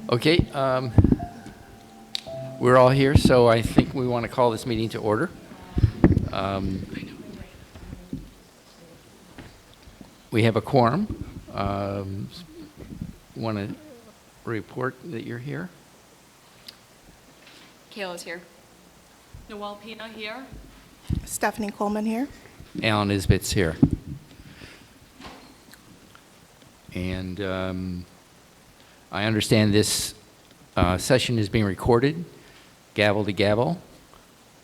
Okay, we're all here, so I think we want to call this meeting to order. We have a quorum. Want to report that you're here? Kayla's here. Noel Pina here. Stephanie Coleman here. Alan Isbit's here. And I understand this session is being recorded, gavel to gavel.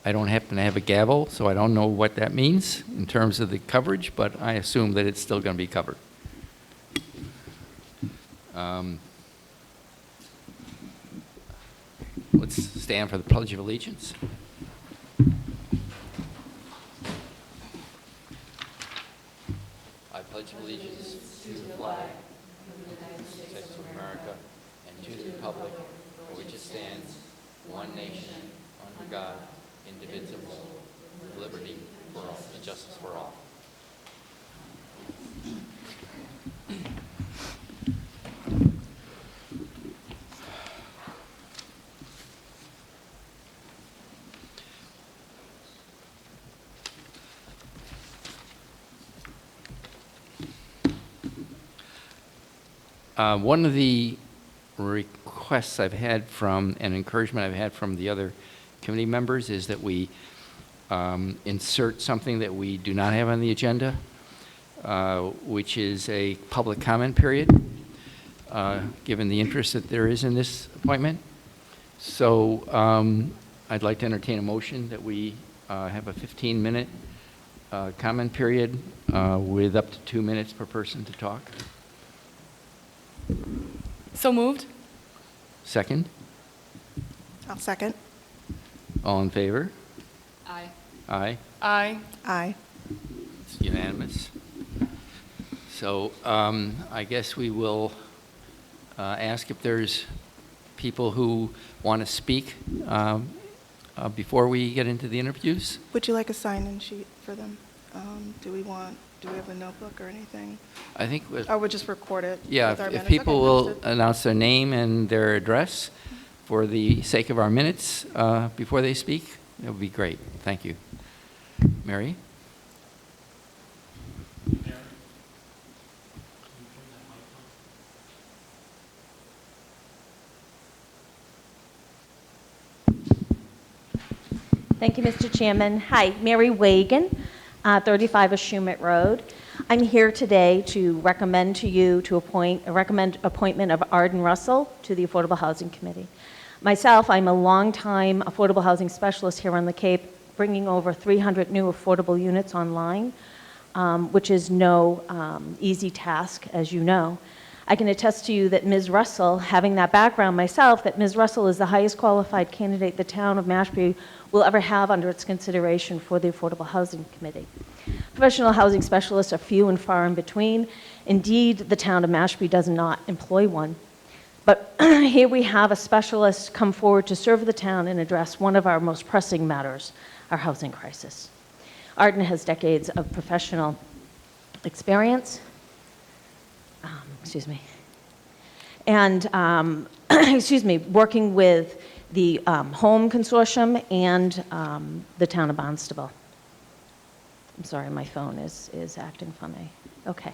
I don't happen to have a gavel, so I don't know what that means in terms of the coverage, but I assume that it's still going to be covered. Let's stand for the Pledge of Allegiance. I pledge allegiance to the flag of the United States of America and to the republic for which it stands, one nation, under God, indivisible, with liberty for all, and justice for all. One of the requests I've had from, and encouragement I've had from the other committee members is that we insert something that we do not have on the agenda, which is a public comment period, given the interest that there is in this appointment. So I'd like to entertain a motion that we have a 15-minute comment period with up to 2 minutes per person to talk. So moved. Second? I'll second. All in favor? Aye. Aye. Aye. Aye. It's unanimous. So I guess we will ask if there's people who want to speak before we get into the interviews. Would you like a sign-in sheet for them? Do we have a notebook or anything? I think, Or we'll just record it? yeah, with our if minutes? people Okay, will understood. announce their name and their address for the sake of our minutes before they speak, that would be great. Thank you. Mary? Thank you, Mr. Chairman. Hi, Mary Wagon, 35 Ashumet Road. I'm here today to recommend to you to recommend appointment of Arden Russell to the Affordable Housing Committee. Myself, I'm a longtime affordable housing specialist here on the Cape, bringing over 300 new affordable units online, which is no easy task, as you know. I can attest to you that Ms. Russell, having that background myself, that Ms. Russell is the highest qualified candidate the town of Mashpee will ever have under its consideration for the Affordable Housing Committee. Professional housing specialists are few and far in between. Indeed, the town of Mashpee does not employ one. But here we have a specialist come forward to serve the town and address one of our most pressing matters, our housing crisis. Arden has decades of professional experience, and working with the Home Consortium and the town of Barnstable. I'm sorry, my phone is acting funny. Okay.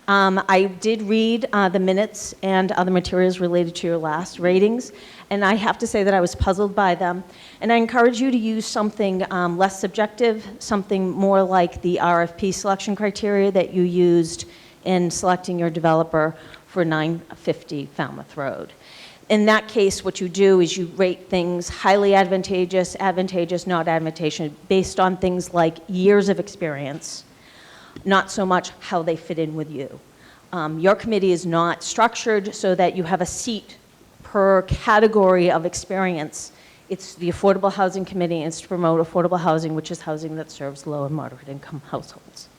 I did read the minutes and other materials related to your last ratings, and I have to say that I was puzzled by them. And I encourage you to use something less subjective, something more like the RFP selection criteria that you used in selecting your developer for 950 Falmouth Road. In that case, what you do is you rate things highly advantageous, advantageous, not advantageous, based on things like years of experience, not so much how they fit in with you. Your committee is not structured so that you have a seat per category of experience. It's the Affordable Housing Committee, and it's to promote affordable housing, which is housing that serves low and moderate income households.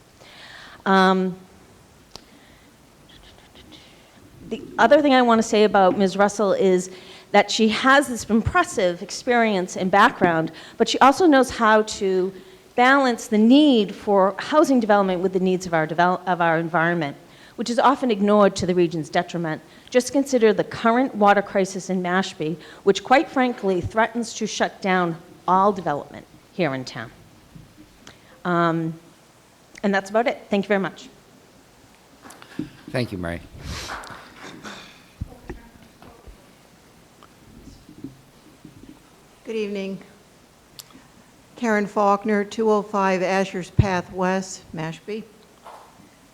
The other thing I want to say about Ms. Russell is that she has this impressive experience and background, but she also knows how to balance the need for housing development with the needs of our environment, which is often ignored to the region's detriment. Just consider the current water crisis in Mashpee, which quite frankly threatens to shut down all development here in town. And that's about it. Thank you very much. Thank you, Mary. Good evening. Karen Faulkner, 205 Asher's Path West, Mashpee.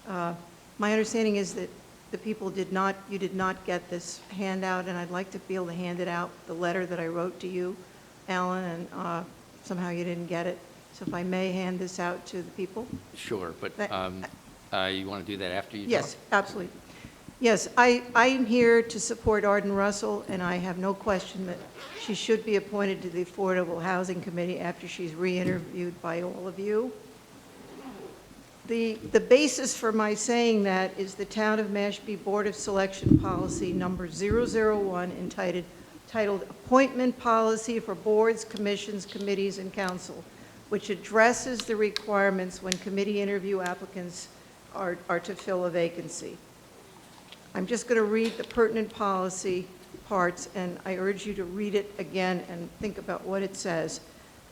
My understanding is that the people you did not get this handout, and I'd like to be able to hand it out, the letter that I wrote to you, Alan, and somehow you didn't get it. So if I may hand this out to the people? Sure, but you want to do that after you talk? Yes, absolutely. Yes, I'm here to support Arden Russell, and I have no question that she should be appointed to the Affordable Housing Committee after she's re-interviewed by all of you. The basis for my saying that is the Town of Mashpee Board of Selection Policy number 001 entitled Appointment Policy for Boards, Commissions, Committees, and Council, which addresses the requirements when committee interview applicants are to fill a vacancy. I'm just going to read the pertinent policy parts, and I urge you to read it again and think about what it says.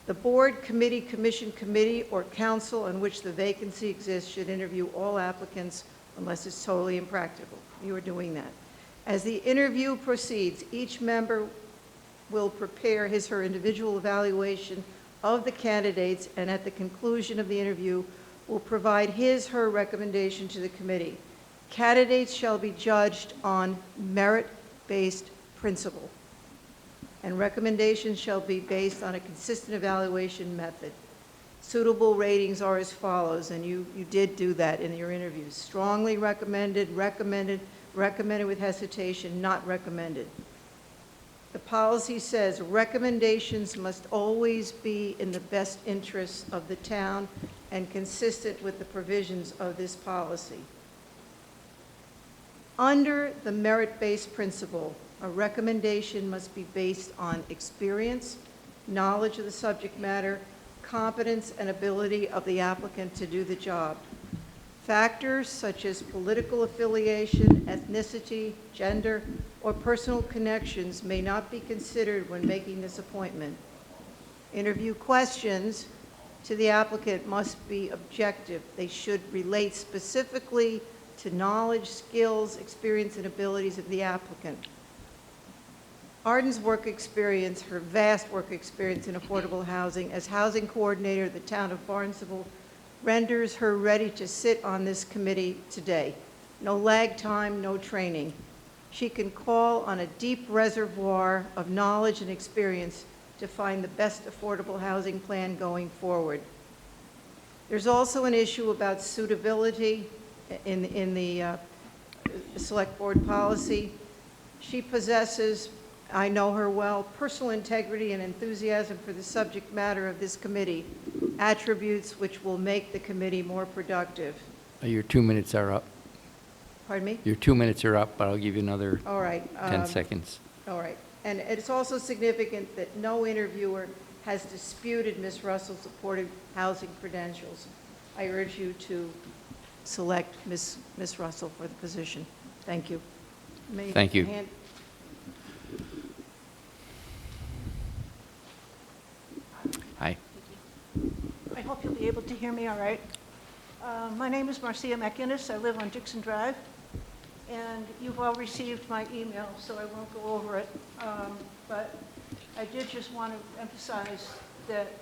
The board, committee, commission, committee, or council on which the vacancy exists should interview all applicants unless it's totally impractical. You are doing that. As the interview proceeds, each member will prepare his or her individual evaluation of the candidates, and at the conclusion of the interview will provide his or her recommendation to the committee. Candidates shall be judged on merit-based principle, and recommendations shall be based on a consistent evaluation method. Suitable ratings are as follows, and you did do that in your interviews. Strongly recommended, recommended, recommended with hesitation, not recommended. The policy says recommendations must always be in the best interests of the town and consistent with the provisions of this policy. Under the merit-based principle, a recommendation must be based on experience, knowledge of the subject matter, competence, and ability of the applicant to do the job. Factors such as political affiliation, ethnicity, gender, or personal connections may not be considered when making this appointment. Interview questions to the applicant must be objective. They should relate specifically to knowledge, skills, experience, and abilities of the applicant. Arden's work experience, her vast work experience in affordable housing as housing coordinator of the town of Barnstable, renders her ready to sit on this committee today. No lag time, no training. She can call on a deep reservoir of knowledge and experience to find the best affordable housing plan going forward. There's also an issue about suitability in the select board policy. She possesses, I know her well, personal integrity and enthusiasm for the subject matter of this committee, attributes which will make the committee more productive. Your 2 minutes are up. Pardon me? Your 2 minutes are up, but I'll give you another All right. 10 seconds. All right. And it's also significant that no interviewer has disputed Ms. Russell's supportive housing credentials. I urge you to select Ms. Russell for the position. Thank you. Thank you. Hi. I hope you'll be able to hear me all right. My name is Marcia McInnes. I live on Dixon Drive, and you've all received my email, so I won't go over it. But I did just want to emphasize that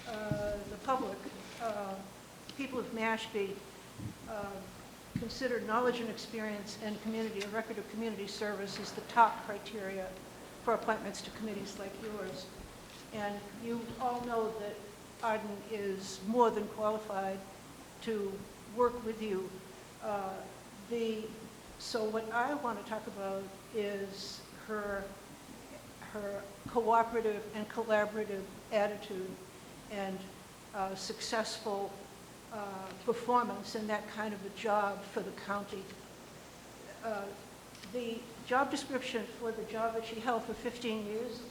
the public, people of Mashpee, consider knowledge and experience and community, a record of community service is the top criteria for appointments to committees like yours. And you all know that Arden is more than qualified to work with you. So what I want to talk about is her cooperative and collaborative attitude and successful performance in that kind of a job for the county. The job description for the job that she held for 15 years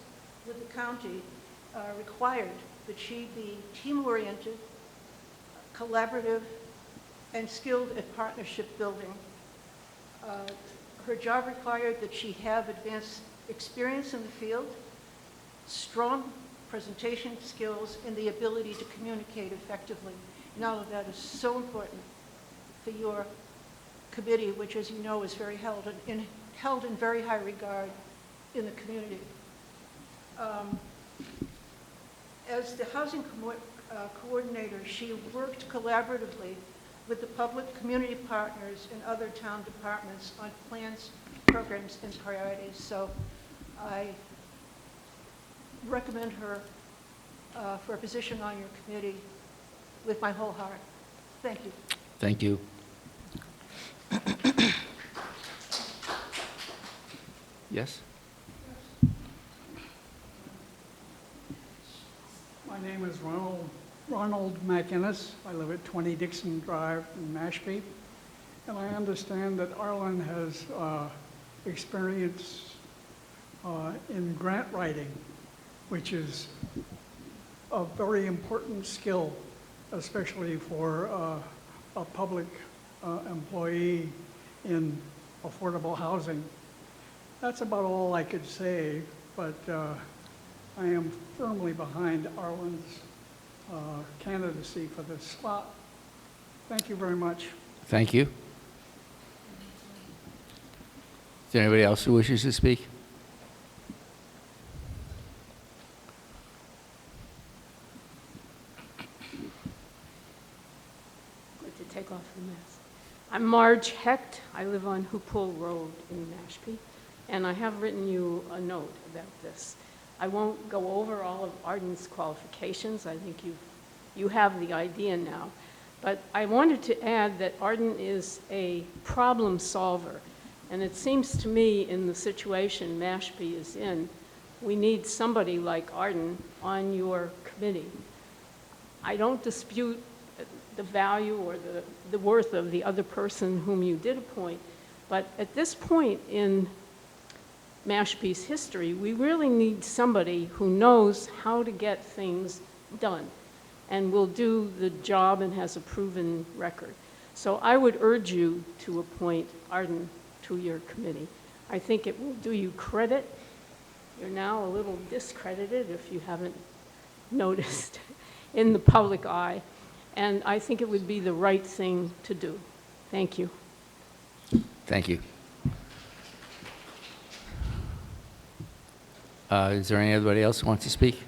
with the county required that she be team-oriented, collaborative, and skilled at partnership building. Her job required that she have advanced experience in the field, strong presentation skills, and the ability to communicate effectively. And all of that is so important for your committee, which, as you know, is very held in very high regard in the community. As the housing coordinator, she worked collaboratively with the public community partners and other town departments on plans, programs, and priorities. So I recommend her for a position on your committee with my whole heart. Thank you. Thank you. Yes? My name is Ronald McInnes. I live at 20 Dixon Drive in Mashpee. And I understand that Arlen has experience in grant writing, which is a very important skill, especially for a public employee in affordable housing. That's about all I could say, but I am firmly behind Arlen's candidacy for this slot. Thank you very much. Thank you. Is there anybody else who wishes to speak? Good to take off the mask. I'm Marge Hecht. I live on Hoopole Road in Mashpee, and I have written you a note about this. I won't go over all of Arden's qualifications. I think you have the idea now. But I wanted to add that Arden is a problem solver. And it seems to me, in the situation Mashpee is in, we need somebody like Arden on your committee. I don't dispute the value or the worth of the other person whom you did appoint, but at this point in Mashpee's history, we really need somebody who knows how to get things done and will do the job and has a proven record. So I would urge you to appoint Arden to your committee. I think it will do you credit. You're now a little discredited, if you haven't noticed, in the public eye. And I think it would be the right thing to do. Thank you. Thank you. Is there anybody else who wants to speak?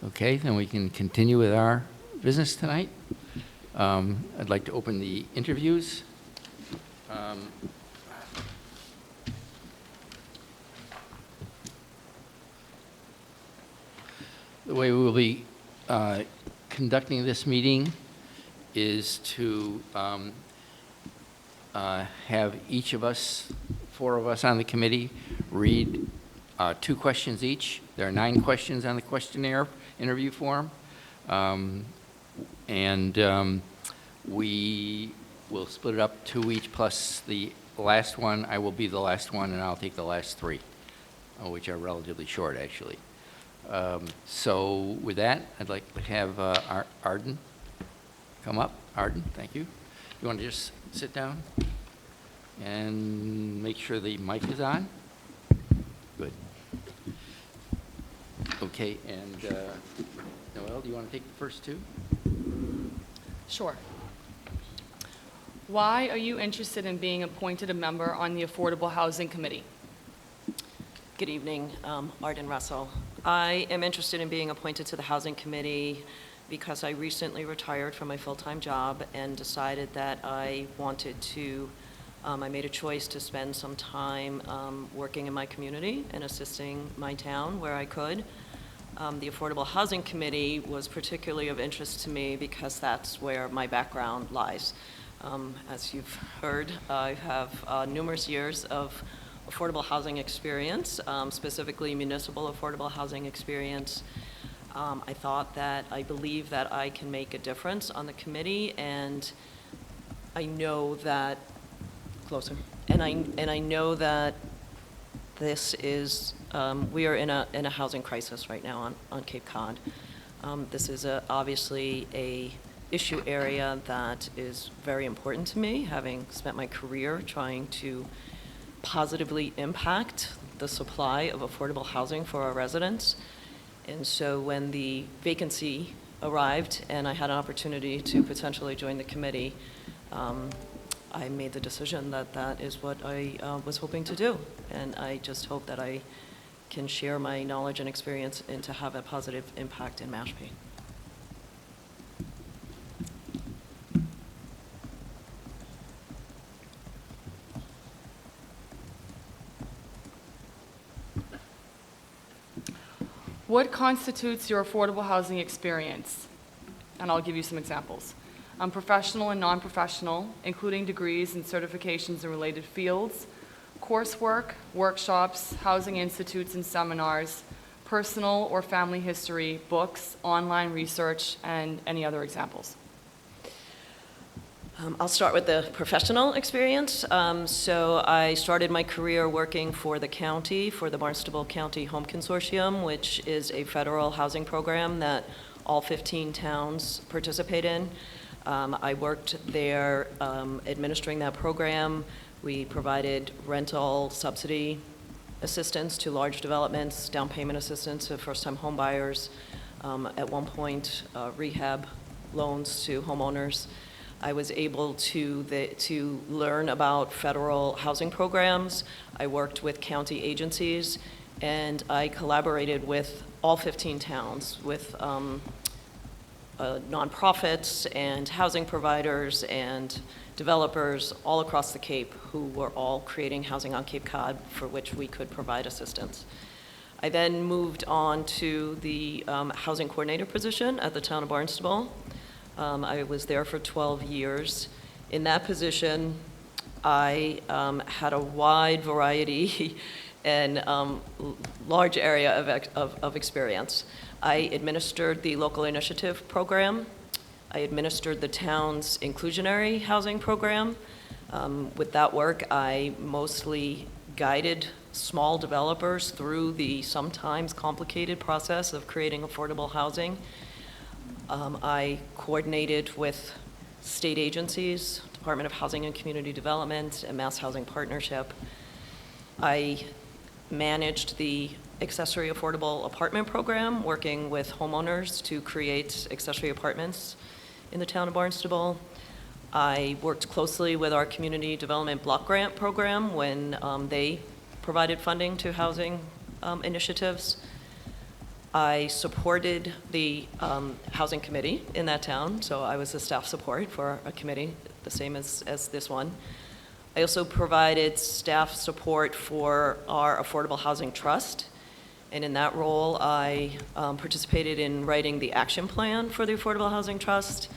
Okay, then we can continue with our business tonight. I'd like to open the interviews. The way we will be conducting this meeting is to have each of us, 4 of us on the committee, read 2 questions each. There are 9 questions on the questionnaire interview form. We will split it up 2 each plus the last one. I will be the last one, and I'll take the last 3, which are relatively short, actually. So with that, I'd like to have Arden come up. Arden, thank you. You want to just sit down and make sure the mic is on? Good. Okay, and Noelle, do you want to take the first 2? Sure. Why are you interested in being appointed a member on the Affordable Housing Committee? Good evening, Arden Russell. I am interested in being appointed to the Housing Committee because I recently retired from my full-time job and decided that I wanted to, I made a choice to spend some time working in my community and assisting my town where I could. The Affordable Housing Committee was particularly of interest to me because that's where my background lies. As you've heard, I have numerous years of affordable housing experience, specifically municipal affordable housing experience. I believe that I can make a difference on the committee, and I know that, closer, and I know that this is, we are in a housing crisis right now on Cape Cod. This is obviously a issue area that is very important to me, having spent my career trying to positively impact the supply of affordable housing for our residents. And so when the vacancy arrived and I had an opportunity to potentially join the committee, I made the decision that that is what I was hoping to do. And I just hope that I can share my knowledge and experience and to have a positive impact in Mashpee. What constitutes your affordable housing experience? And I'll give you some examples. Professional and non-professional, including degrees and certifications in related fields, coursework, workshops, housing institutes and seminars, personal or family history, books, online research, and any other examples. I'll start with the professional experience. So I started my career working for the county, for the Barnstable County Home Consortium, which is a federal housing program that all 15 towns participate in. I worked there administering that program. We provided rental subsidy assistance to large developments, down payment assistance to first-time home buyers, at one point rehab loans to homeowners. I was able to learn about federal housing programs. I worked with county agencies, and I collaborated with all 15 towns, with nonprofits and housing providers and developers all across the Cape who were all creating housing on Cape Cod for which we could provide assistance. I then moved on to the housing coordinator position at the town of Barnstable. I was there for 12 years. In that position, I had a wide variety and large area of experience. I administered the local initiative program. I administered the town's inclusionary housing program. With that work, I mostly guided small developers through the sometimes complicated process of creating affordable housing. I coordinated with state agencies, Department of Housing and Community Development, and Mass Housing Partnership. I managed the accessory affordable apartment program, working with homeowners to create accessory apartments in the town of Barnstable. I worked closely with our community development block grant program when they provided funding to housing initiatives. I supported the housing committee in that town, so I was the staff support for a committee, the same as this one. I also provided staff support for our Affordable Housing Trust, and in that role, I participated in writing the action plan for the Affordable Housing Trust.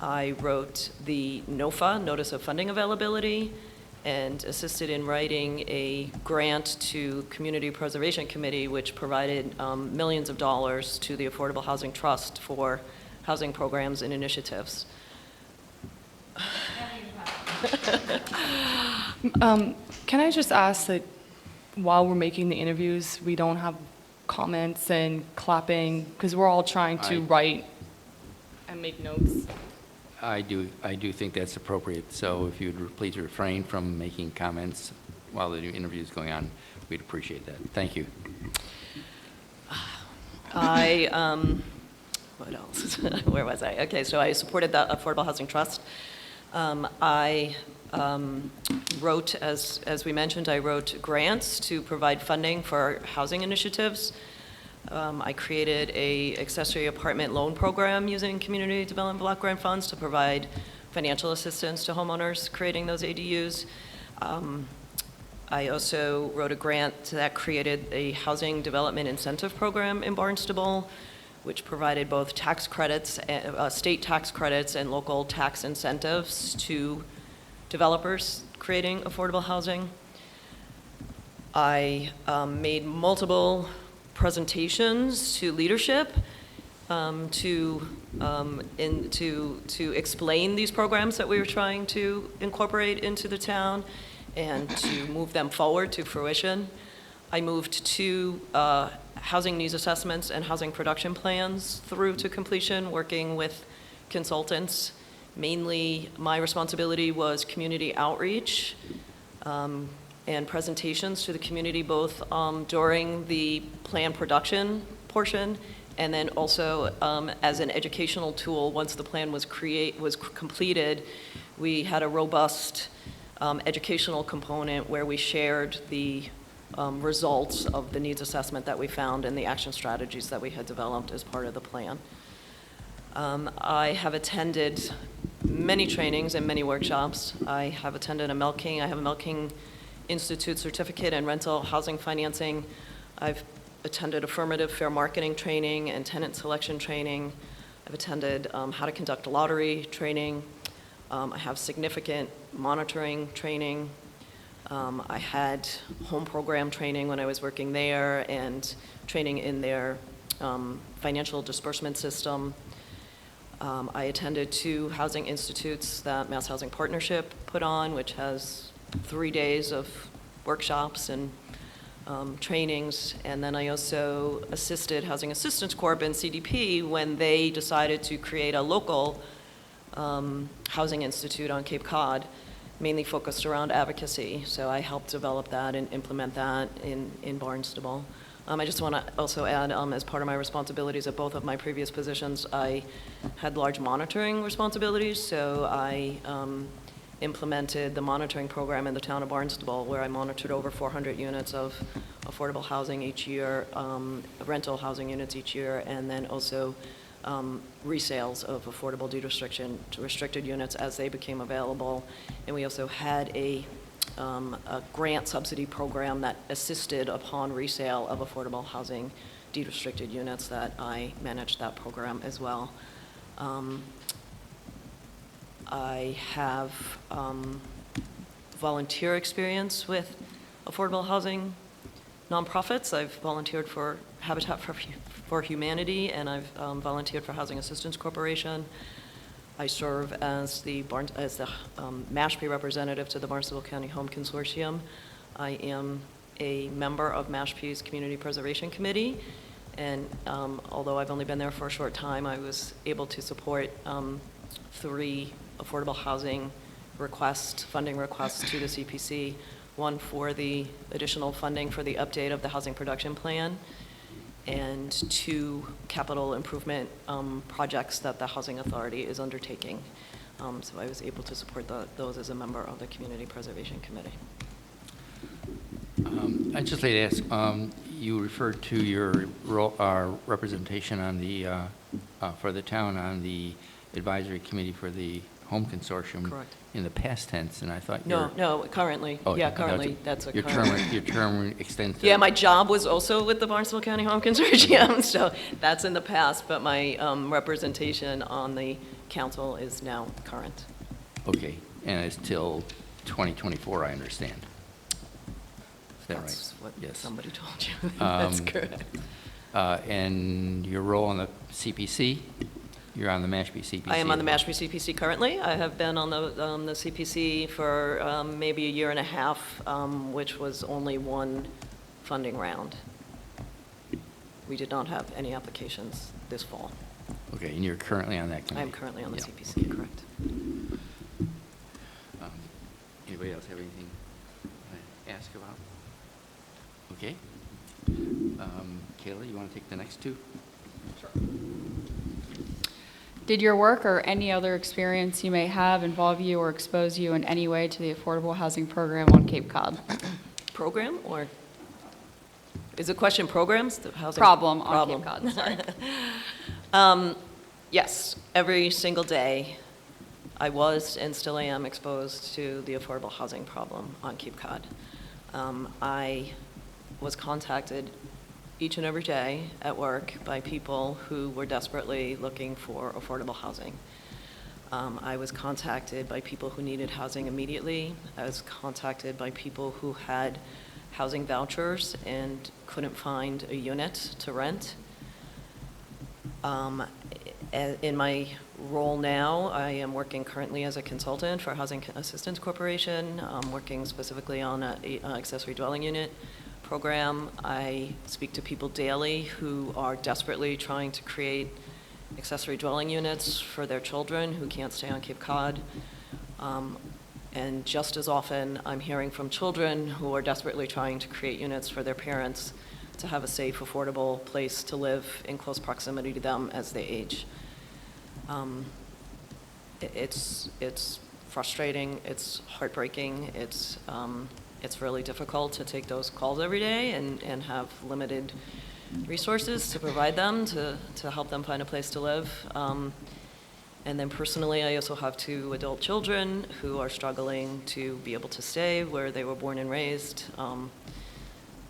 I wrote the NOFA, Notice of Funding Availability, and assisted in writing a grant to Community Preservation Committee, which provided millions of dollars to the Affordable Housing Trust for housing programs and initiatives. Can I just ask that while we're making the interviews, we don't have comments and clapping, because we're all trying to write and make notes? I do think that's appropriate, so if you'd please refrain from making comments while the interview is going on, we'd appreciate that. Thank you. What else? Where was I? Okay, so I supported the Affordable Housing Trust. I wrote, as we mentioned, I wrote grants to provide funding for housing initiatives. I created a accessory apartment loan program using community development block grant funds to provide financial assistance to homeowners creating those ADUs. I also wrote a grant that created a housing development incentive program in Barnstable, which provided both tax credits, state tax credits and local tax incentives to developers creating affordable housing. I made multiple presentations to leadership to explain these programs that we were trying to incorporate into the town and to move them forward to fruition. I moved 2 housing needs assessments and housing production plans through to completion, working with consultants. Mainly, my responsibility was community outreach and presentations to the community, both during the plan production portion and then also as an educational tool. Once the plan was completed, we had a robust educational component where we shared the results of the needs assessment that we found and the action strategies that we had developed as part of the plan. I have attended many trainings and many workshops. I have attended a Melking. I have a Melking Institute certificate in rental housing financing. I've attended affirmative fair marketing training and tenant selection training. I've attended how to conduct a lottery training. I have significant monitoring training. I had home program training when I was working there and training in their financial disbursement system. I attended 2 housing institutes that Mass Housing Partnership put on, which has 3 days of workshops and trainings. And then I also assisted Housing Assistance Corp and CDP when they decided to create a local housing institute on Cape Cod, mainly focused around advocacy. So I helped develop that and implement that in Barnstable. I just want to also add, as part of my responsibilities at both of my previous positions, I had large monitoring responsibilities, so I implemented the monitoring program in the town of Barnstable, where I monitored over 400 units of affordable housing each year, rental housing units each year, and then also resales of affordable deed restricted units as they became available. And we also had a grant subsidy program that assisted upon resale of affordable housing deed restricted units that I managed that program as well. I have volunteer experience with affordable housing nonprofits. I've volunteered for Habitat for Humanity, and I've volunteered for Housing Assistance Corporation. I serve as the Mashpee representative to the Barnstable County Home Consortium. I am a member of Mashpee's Community Preservation Committee, and although I've only been there for a short time, I was able to support 3 affordable housing funding requests to the CPC, one for the additional funding for the update of the housing production plan, and 2 capital improvement projects that the Housing Authority is undertaking. So I was able to support those as a member of the Community Preservation Committee. I'd just like to ask, you referred to your representation on the, for the town on the advisory committee for the Home Consortium. Correct. In the past tense, and I thought No, currently. Oh, Yeah, I thought currently, that's a your current. your term extends to... Yeah, my job was also with the Barnstable County Home Consortium, so that's in the past, but my representation on the council is now current. Okay, and it's till 2024, I understand. Is that That's right? what Yes. somebody told you. That's correct. And your role on the CPC? You're on the Mashpee CPC. I am on the as well. Mashpee CPC currently. I have been on the CPC for maybe a year and a half, which was only 1 funding round. We did not have any applications this fall. Okay, and you're currently on that committee? I am currently on the Yeah, CPC, okay. correct. Anybody else have anything to ask about? Okay. Kayla, you want to take the next 2? Did your work or any other experience you may have involve you or expose you in any way to the affordable housing program on Cape Cod? Program, or is the question programs? The housing Problem on Cape Cod, sorry. Yes, every single day I was and still am exposed to the affordable housing problem on Cape Cod. I was contacted each and every day at work by people who were desperately looking for affordable housing. I was contacted by people who needed housing immediately. I was contacted by people who had housing vouchers and couldn't find a unit to rent. In my role now, I am working currently as a consultant for Housing Assistance Corporation. I'm working specifically on an accessory dwelling unit program. I speak to people daily who are desperately trying to create accessory dwelling units for their children who can't stay on Cape Cod. And just as often, I'm hearing from children who are desperately trying to create units for their parents to have a safe, affordable place to live in close proximity to them as they age. It's frustrating, it's heartbreaking, it's really difficult to take those calls every day and have limited resources to provide them to help them find a place to live. And then personally, I also have 2 adult children who are struggling to be able to stay where they were born and raised.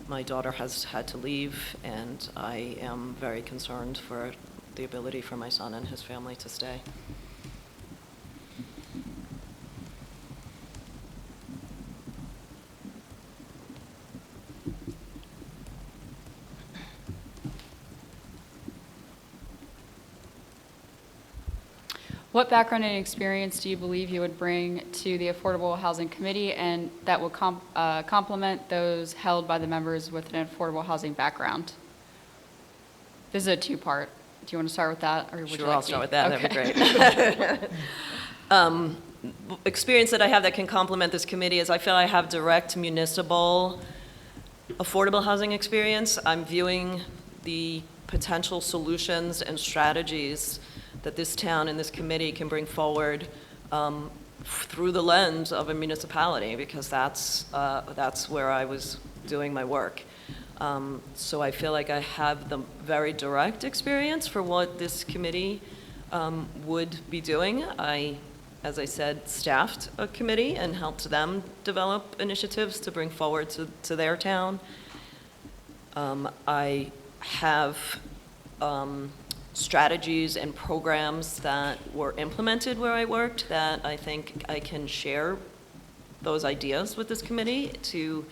My daughter has had to leave, and I am very concerned for the ability for my son and his family to stay. What background and experience do you believe you would bring to the Affordable Housing Committee and that will complement those held by the members with an affordable housing background? This is a 2-part. Do you want to start with that? Or would you Sure, like I'll me- start with that. Okay. That'd be great. Experience that I have that can complement this committee is I feel I have direct municipal affordable housing experience. I'm viewing the potential solutions and strategies that this town and this committee can bring forward through the lens of a municipality, because that's where I was doing my work. So I feel like I have the very direct experience for what this committee would be doing. As I said, staffed a committee and helped them develop initiatives to bring forward to their town. I have strategies and programs that were implemented where I worked that I think I can share those ideas with this committee to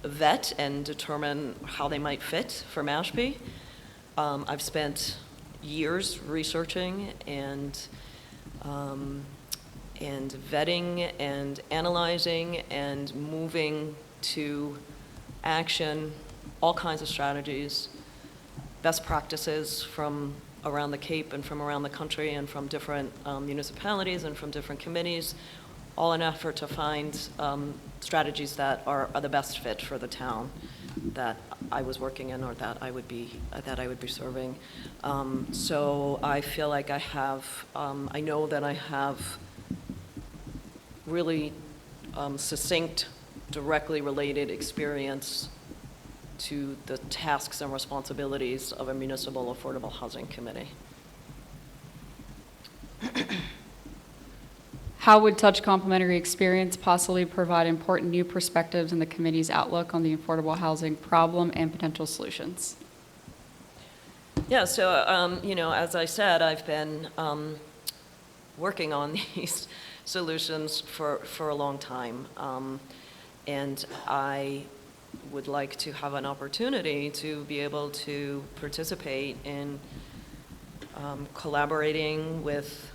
vet and determine how they might fit for Mashpee. I've spent years researching and vetting and analyzing and moving to action all kinds of strategies, best practices from around the Cape and from around the country and from different municipalities and from different committees, all in an effort to find strategies that are the best fit for the town that I was working in or that I would be serving. So I feel like I have, I know that I have really succinct, directly related experience to the tasks and responsibilities of a municipal affordable housing committee. How would such complementary experience possibly provide important new perspectives in the committee's outlook on the affordable housing problem and potential solutions? Yeah, so, as I said, I've been working on these solutions for a long time. And I would like to have an opportunity to be able to participate in collaborating with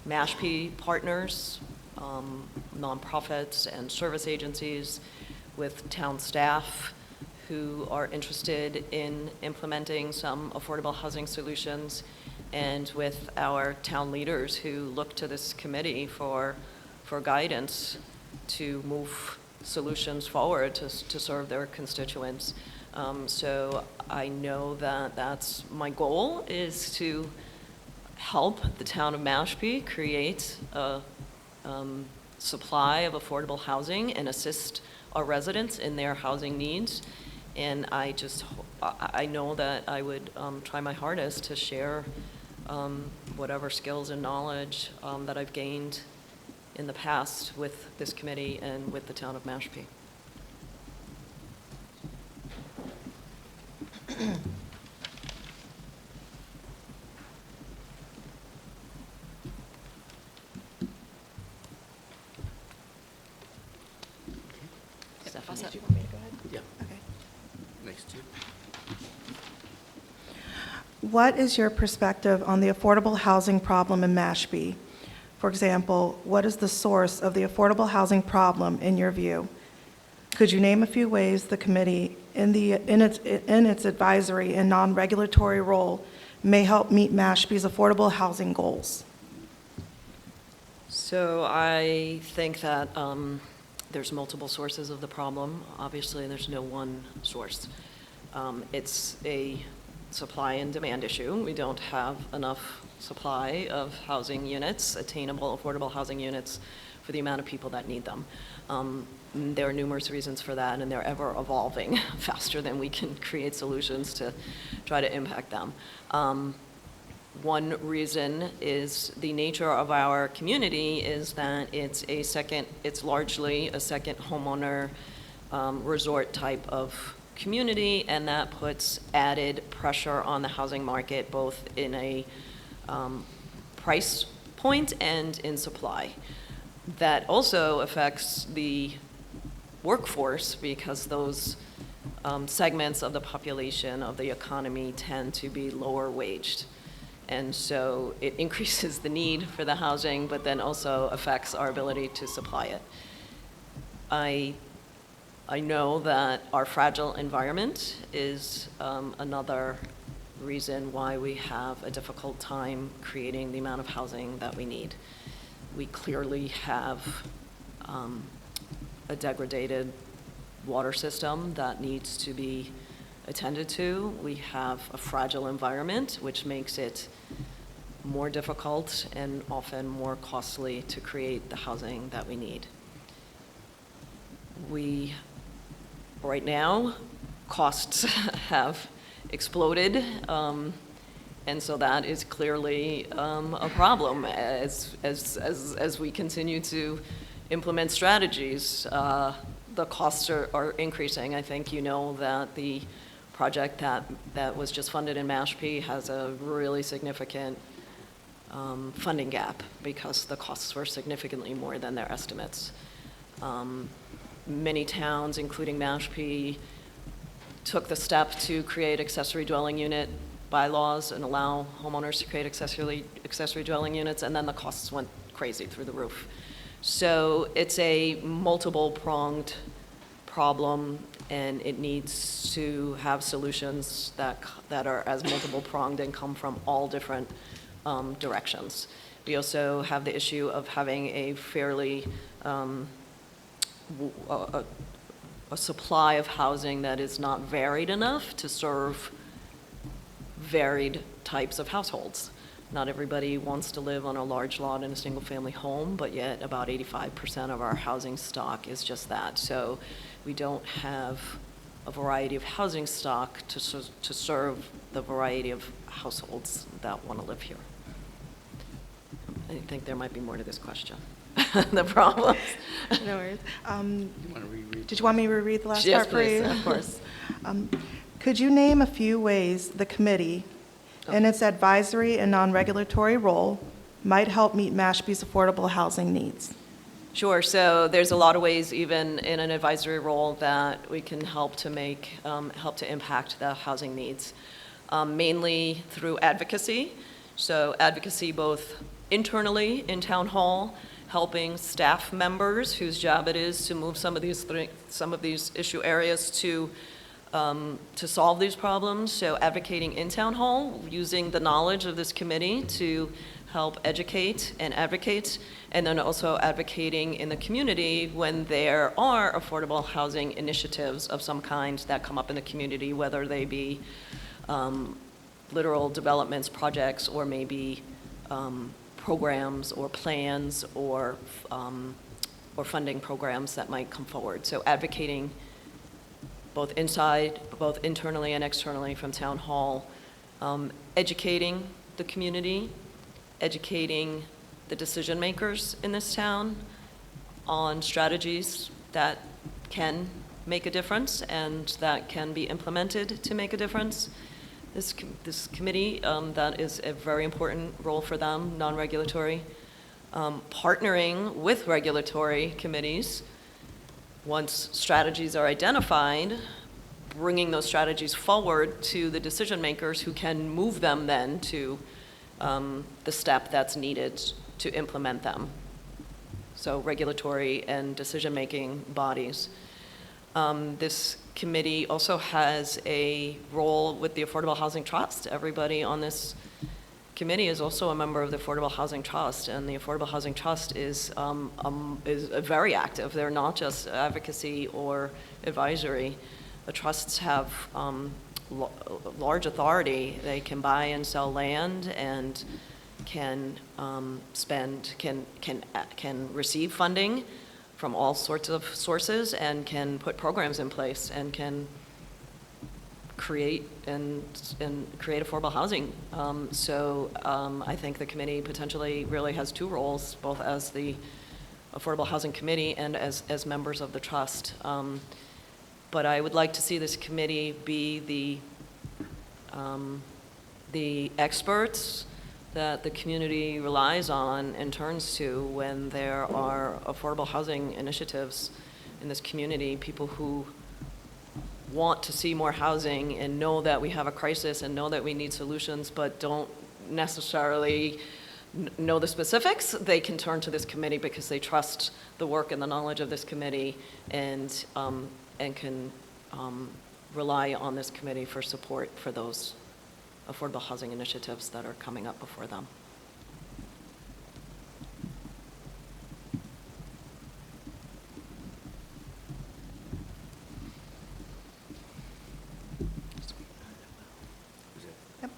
Mashpee partners, nonprofits and service agencies, with town staff who are interested in implementing some affordable housing solutions, and with our town leaders who look to this committee for guidance to move solutions forward to serve their constituents. So I know that that's my goal, is to help the town of Mashpee create a supply of affordable housing and assist our residents in their housing needs. And I know that I would try my hardest to share whatever skills and knowledge that I've gained in the past with this committee and with the town of Mashpee. Stephanie? Did you want me to go ahead? Yeah. Okay. Next two. What is your perspective on the affordable housing problem in Mashpee? For example, what is the source of the affordable housing problem in your view? Could you name a few ways the committee, in its advisory and non-regulatory role, may help meet Mashpee's affordable housing goals? So I think that there's multiple sources of the problem. Obviously, there's no one source. It's a supply and demand issue. We don't have enough supply of housing units, attainable, affordable housing units, for the amount of people that need them. There are numerous reasons for that, and they're ever evolving faster than we can create solutions to try to impact them. One reason is the nature of our community is that it's largely a second homeowner resort type of community, and that puts added pressure on the housing market, both in a price point and in supply. That also affects the workforce because those segments of the population, of the economy, tend to be lower waged. And so it increases the need for the housing, but then also affects our ability to supply it. I know that our fragile environment is another reason why we have a difficult time creating the amount of housing that we need. We clearly have a degraded water system that needs to be attended to. We have a fragile environment, which makes it more difficult and often more costly to create the housing that we need. Right now, costs have exploded, and so that is clearly a problem as we continue to implement strategies. The costs are increasing. I think you know that the project that was just funded in Mashpee has a really significant funding gap because the costs were significantly more than their estimates. Many towns, including Mashpee, took the step to create accessory dwelling unit bylaws and allow homeowners to create accessory dwelling units, and then the costs went crazy through the roof. So it's a multiple-pronged problem, and it needs to have solutions that are as multiple-pronged and come from all different directions. We also have the issue of having a fairly a supply of housing that is not varied enough to serve varied types of households. Not everybody wants to live on a large lot in a single-family home, but yet about 85% of our housing stock is just that. So we don't have a variety of housing stock to serve the variety of households that want to live here. I think there might be more to this question. The problems. No worries. You want to reread? Did you want me to reread the last Yes, part for you? please, of course. Could you name a few ways the committee, in its advisory and non-regulatory role, might help meet Mashpee's affordable housing needs? Sure. So there's a lot of ways, even in an advisory role, that we can help to impact the housing needs, mainly through advocacy. So advocacy both internally in town hall, helping staff members whose job it is to move some of these issue areas to solve these problems. So advocating in town hall, using the knowledge of this committee to help educate and advocate, and then also advocating in the community when there are affordable housing initiatives of some kind that come up in the community, whether they be literal developments, projects, or maybe programs or plans or funding programs that might come forward. So advocating both internally and externally from town hall, educating the community, educating the decision makers in this town on strategies that can make a difference and that can be implemented to make a difference. This committee, that is a very important role for them, non-regulatory. Partnering with regulatory committees, once strategies are identified, bringing those strategies forward to the decision makers who can move them then to the step that's needed to implement them. So regulatory and decision-making bodies. This committee also has a role with the Affordable Housing Trust. Everybody on this committee is also a member of the Affordable Housing Trust, and the Affordable Housing Trust is very active. They're not just advocacy or advisory. The trusts have large authority. They can buy and sell land and can receive funding from all sorts of sources and can put programs in place and can create affordable housing. I think the committee potentially really has two roles, both as the Affordable Housing Committee and as members of the trust. But I would like to see this committee be the experts that the community relies on and turns to when there are affordable housing initiatives in this community, people who want to see more housing and know that we have a crisis and know that we need solutions, but don't necessarily know the specifics. They can turn to this committee because they trust the work and the knowledge of this committee and can rely on this committee for support for those affordable housing initiatives that are coming up before them. Yep.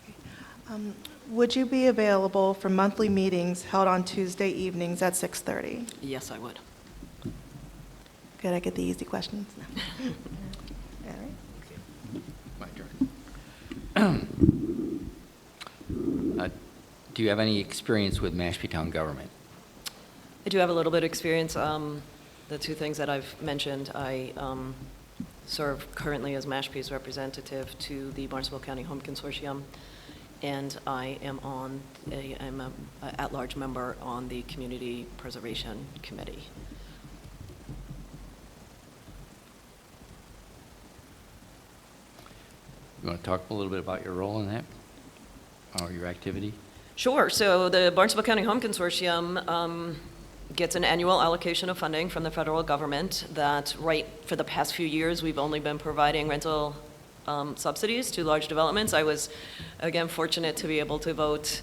Okay. Would you be available for monthly meetings held on Tuesday evenings at 6:30? Yes, I would. Could I get the easy questions? No. All right. My turn. Do you have any experience with Mashpee Town government? I do have a little bit of experience. The two things that I've mentioned, I serve currently as Mashpee's representative to the Barnstable County Home Consortium, and I am I'm an at-large member on the Community Preservation Committee. You want to talk a little bit about your role in that, or your activity? Sure. So the Barnstable County Home Consortium gets an annual allocation of funding from the federal government that for the past few years, we've only been providing rental subsidies to large developments. I was, again, fortunate to be able to vote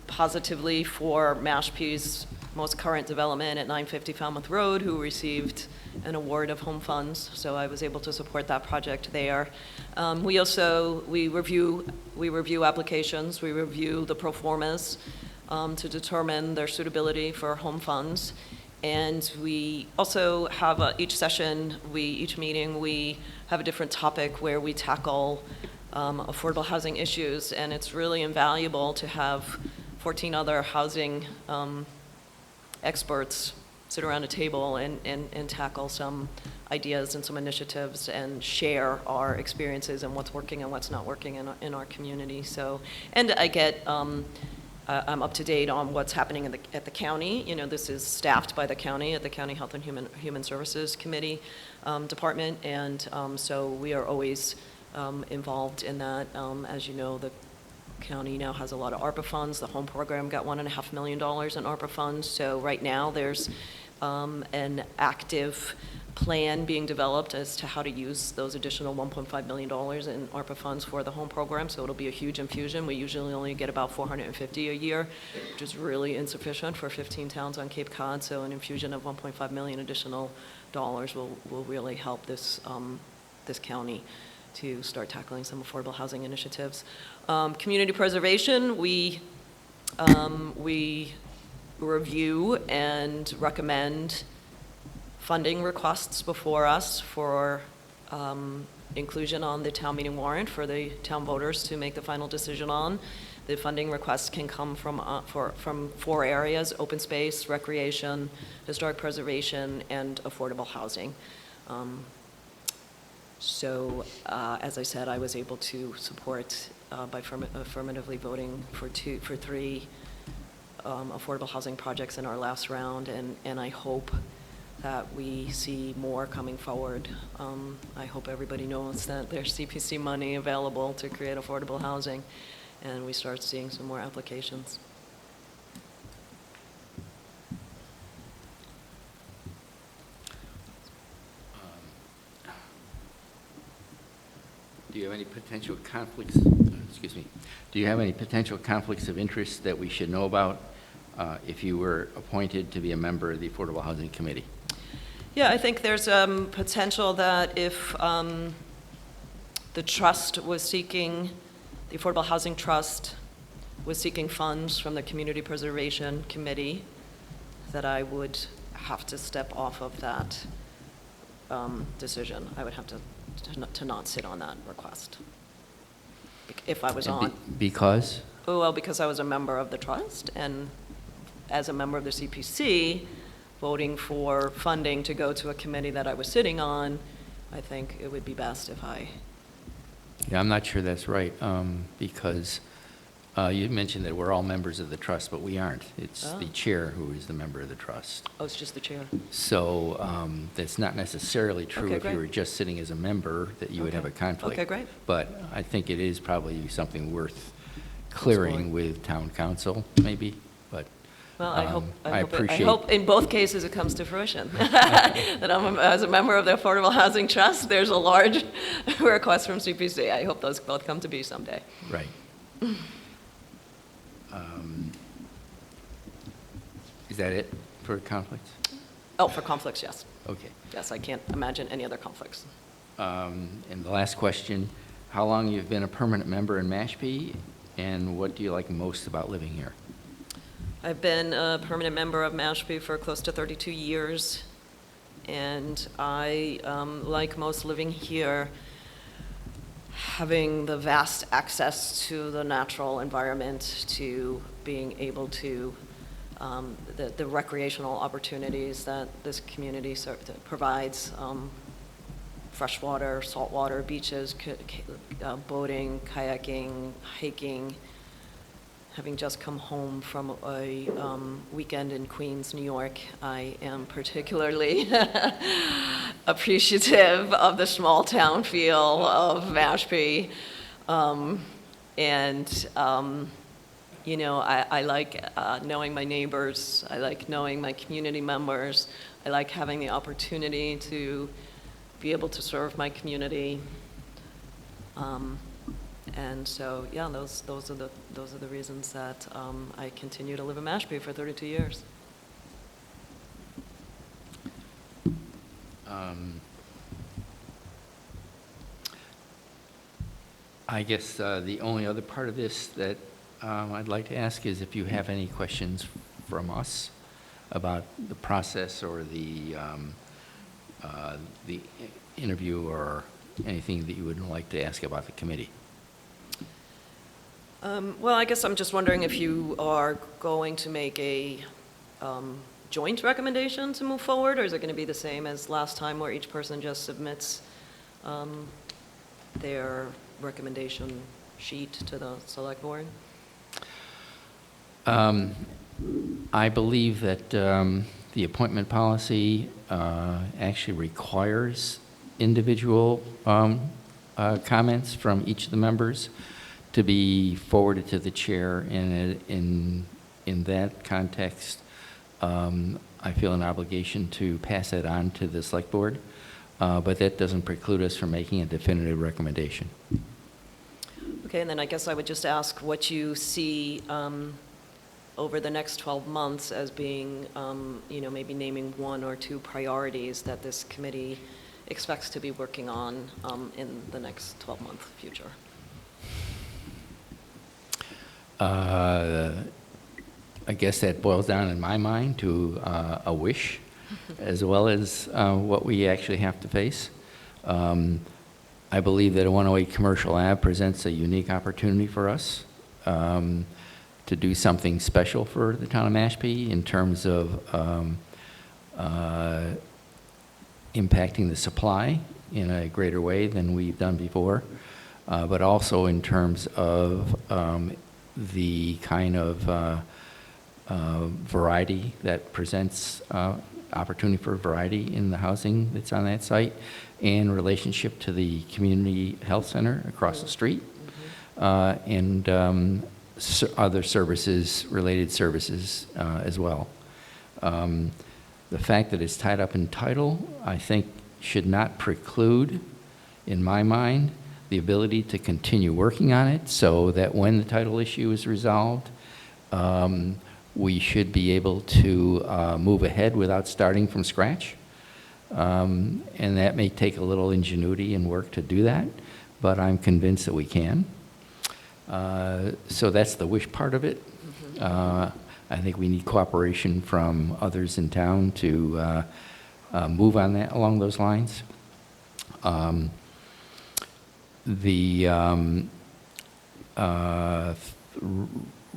positively for Mashpee's most current development at 950 Falmouth Road, who received an award of home funds. So I was able to support that project there. We review applications, we review the pro formas to determine their suitability for home funds. And we also have each meeting, we have a different topic where we tackle affordable housing issues. And it's really invaluable to have 14 other housing experts sit around a table and tackle some ideas and some initiatives and share our experiences and what's working and what's not working in our community. So, and I get, I'm up to date on what's happening at the county. You know, this is staffed by the county at the County Health and Human Services Committee department, and so we are always involved in that. As you know, the county now has a lot of ARPA funds. The home program got $1.5 million in ARPA funds. So right now there's an active plan being developed as to how to use those additional $1.5 million in ARPA funds for the home program. So it'll be a huge infusion. We usually only get about $450 a year, which is really insufficient for 15 towns on Cape Cod. So an infusion of $1.5 million additional dollars will really help this county to start tackling some affordable housing initiatives. Community preservation, we review and recommend funding requests before us for inclusion on the town meeting warrant for the town voters to make the final decision on. The funding requests can come from 4 areas: open space, recreation, historic preservation, and affordable housing. So, as I said, I was able to support by affirmatively voting for 3 affordable housing projects in our last round, and I hope that we see more coming forward. I hope everybody knows that there's CPC money available to create affordable housing, and we start seeing some more applications. Do you have any potential conflicts, excuse me, do you have any potential conflicts of interest that we should know about if you were appointed to be a member of the Affordable Housing Committee? Yeah, I think there's potential that if the trust was seeking, the Affordable Housing Trust was seeking funds from the Community Preservation Committee, that I would have to step off of that decision. I would have to not sit on that request if I was on. Because? Oh, well, because I was a member of the trust, and as a member of the CPC, voting for funding to go to a committee that I was sitting on, I think it would be best if I... Yeah, I'm not sure that's right, because you mentioned that we're all members of the trust, but we aren't. It's the chair who is the member of the trust. Oh, it's just the chair. So that's not necessarily true Okay, if you great. were just sitting as a member, that you would have a conflict. Okay, great. But I think it is probably something worth clearing with town council, maybe, but Well, I appreciate. I hope in both cases it comes to fruition. That as a member of the Affordable Housing Trust, there's a large request from CPC. I hope those both come to be someday. Right. Is that it for conflicts? Oh, for conflicts, yes. Okay. Yes, I can't imagine any other conflicts. And the last question, how long you've been a permanent member in Mashpee, and what do you like most about living here? I've been a permanent member of Mashpee for close to 32 years, and I like most living here, having the vast access to the natural environment, to being able to, the recreational opportunities that this community provides, freshwater, saltwater, beaches, boating, kayaking, hiking. Having just come home from a weekend in Queens, New York, I am particularly appreciative of the small town feel of Mashpee. You know, I like knowing my neighbors. I like knowing my community members. I like having the opportunity to be able to serve my community. And so, yeah, those are the reasons that I continue to live in Mashpee for 32 years. I guess the only other part of this that I'd like to ask is if you have any questions from us about the process or the interview or anything that you would like to ask about the committee. Well, I guess I'm just wondering if you are going to make a joint recommendation to move forward, or is it going to be the same as last time where each person just submits their recommendation sheet to the select board? I believe that the appointment policy actually requires individual comments from each of the members to be forwarded to the chair, and in that context, I feel an obligation to pass that on to the select board, but that doesn't preclude us from making a definitive recommendation. Okay, and then I guess I would just ask what you see over the next 12 months as being, you know, maybe naming one or two priorities that this committee expects to be working on in the next 12-month future. I guess that boils down in my mind to a wish as well as what we actually have to face. I believe that a 108 Commercial Ave presents a unique opportunity for us to do something special for the town of Mashpee in terms of impacting the supply in a greater way than we've done before, but also in terms of the kind of variety that presents opportunity for variety in the housing that's on that site, and relationship to the community health center across the street, and other services, related services as well. The fact that it's tied up in title, I think, should not preclude, in my mind, the the ability to continue working on it so that when the title issue is resolved, we should be able to move ahead without starting from scratch. And that may take a little ingenuity and work to do that, but I'm convinced that we can. So that's the wish part of it. I think we need cooperation from others in town to move on that along those lines. The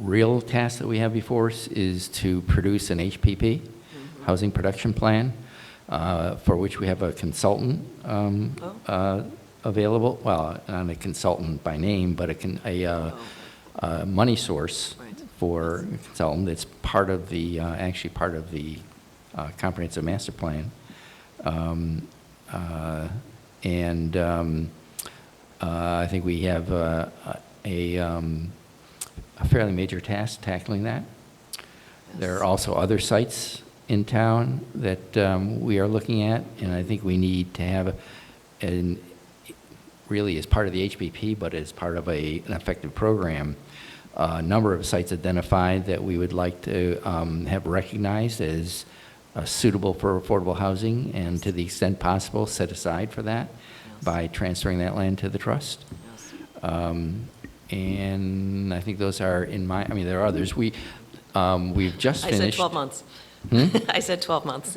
real task that we have before us is to produce an HPP, Housing Production Plan, for which we have a consultant available. Well, not a consultant by name, but a money source for a consultant that's part of the, actually part of the comprehensive master plan. I think we have a fairly major task tackling that. There are also other sites in town that we are looking at, and I think we need to have, really as part of the HPP, but as part of an effective program, a number of sites identified that we would like to have recognized as suitable for affordable housing, and to the extent possible, set aside for that by transferring that land to the trust. And I think those are in my, I mean, there are others. We've just finished. I said 12 months. I said 12 months.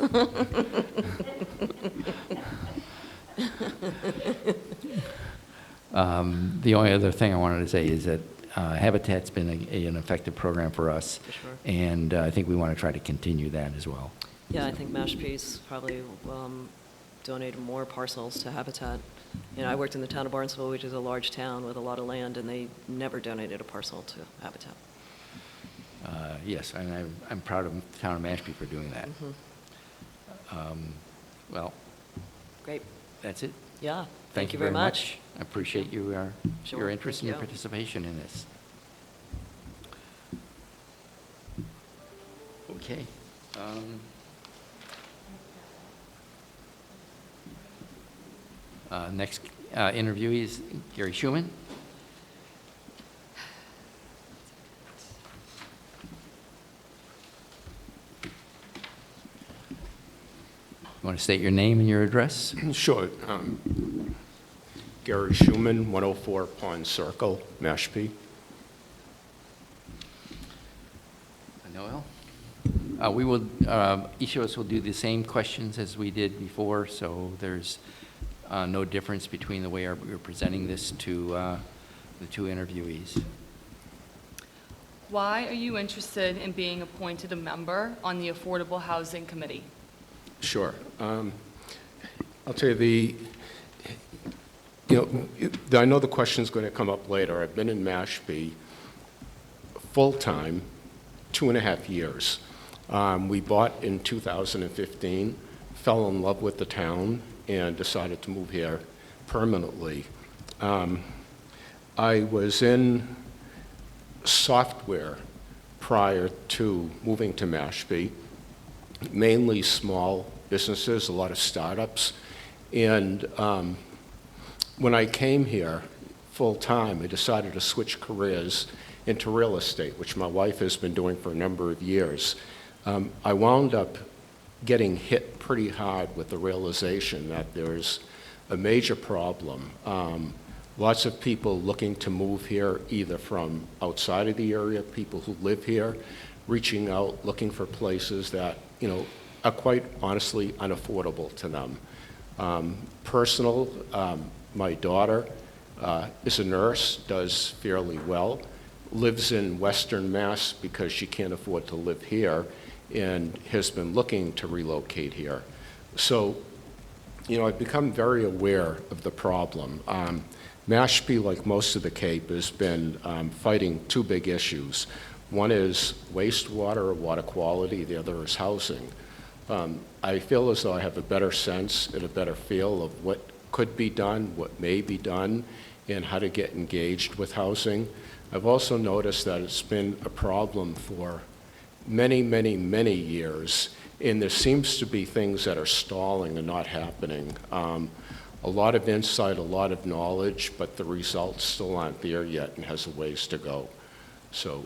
The only other thing I wanted to say is that Habitat's been an effective program for us, For sure. and I think we want to try to continue that as well. Yeah, I think Mashpee's probably donated more parcels to Habitat. You know, I worked in the town of Barnesville, which is a large town with a lot of land, and they never donated a parcel to Habitat. Yes, and I'm proud of the town of Mashpee for doing that. Well, Great. that's it. Yeah. Thank you very much. I appreciate your Sure, interest thank and your you. participation in this. Okay. Next interviewee is Gary Schumann. You want to state your name and your address? Sure. Gary Schumann, 104 Pond Circle, Mashpee. Noel? We will, each of us will do the same questions as we did before, so there's no difference between the way we're presenting this to the two interviewees. Why are you interested in being appointed a member on the Affordable Housing Committee? Sure. I'll tell you, I know the question's going to come up later. I've been in Mashpee full-time 2.5 years. We bought in 2015, fell in love with the town, and decided to move here permanently. I was in software prior to moving to Mashpee, mainly small businesses, a lot of startups. And when I came here full-time, I decided to switch careers into real estate, which my wife has been doing for a number of years. I wound up getting hit pretty hard with the realization that there's a major problem. Lots of people looking to move here, either from outside of the area, people who live here, reaching out, looking for places that, are quite honestly unaffordable to them. Personal, my daughter is a nurse, does fairly well, lives in Western Mass because she can't afford to live here, and has been looking to relocate here. So, I've become very aware of the problem. Mashpee, like most of the Cape, has been fighting two big issues. One is wastewater or water quality, the other is housing. I feel as though I have a better sense and a better feel of what could be done, what may be done, and how to get engaged with housing. I've also noticed that it's been a problem for many, many, many years, and there seems to be things that are stalling and not happening. a lot of insight, a lot of knowledge, but the results still aren't there yet and has a ways to go. So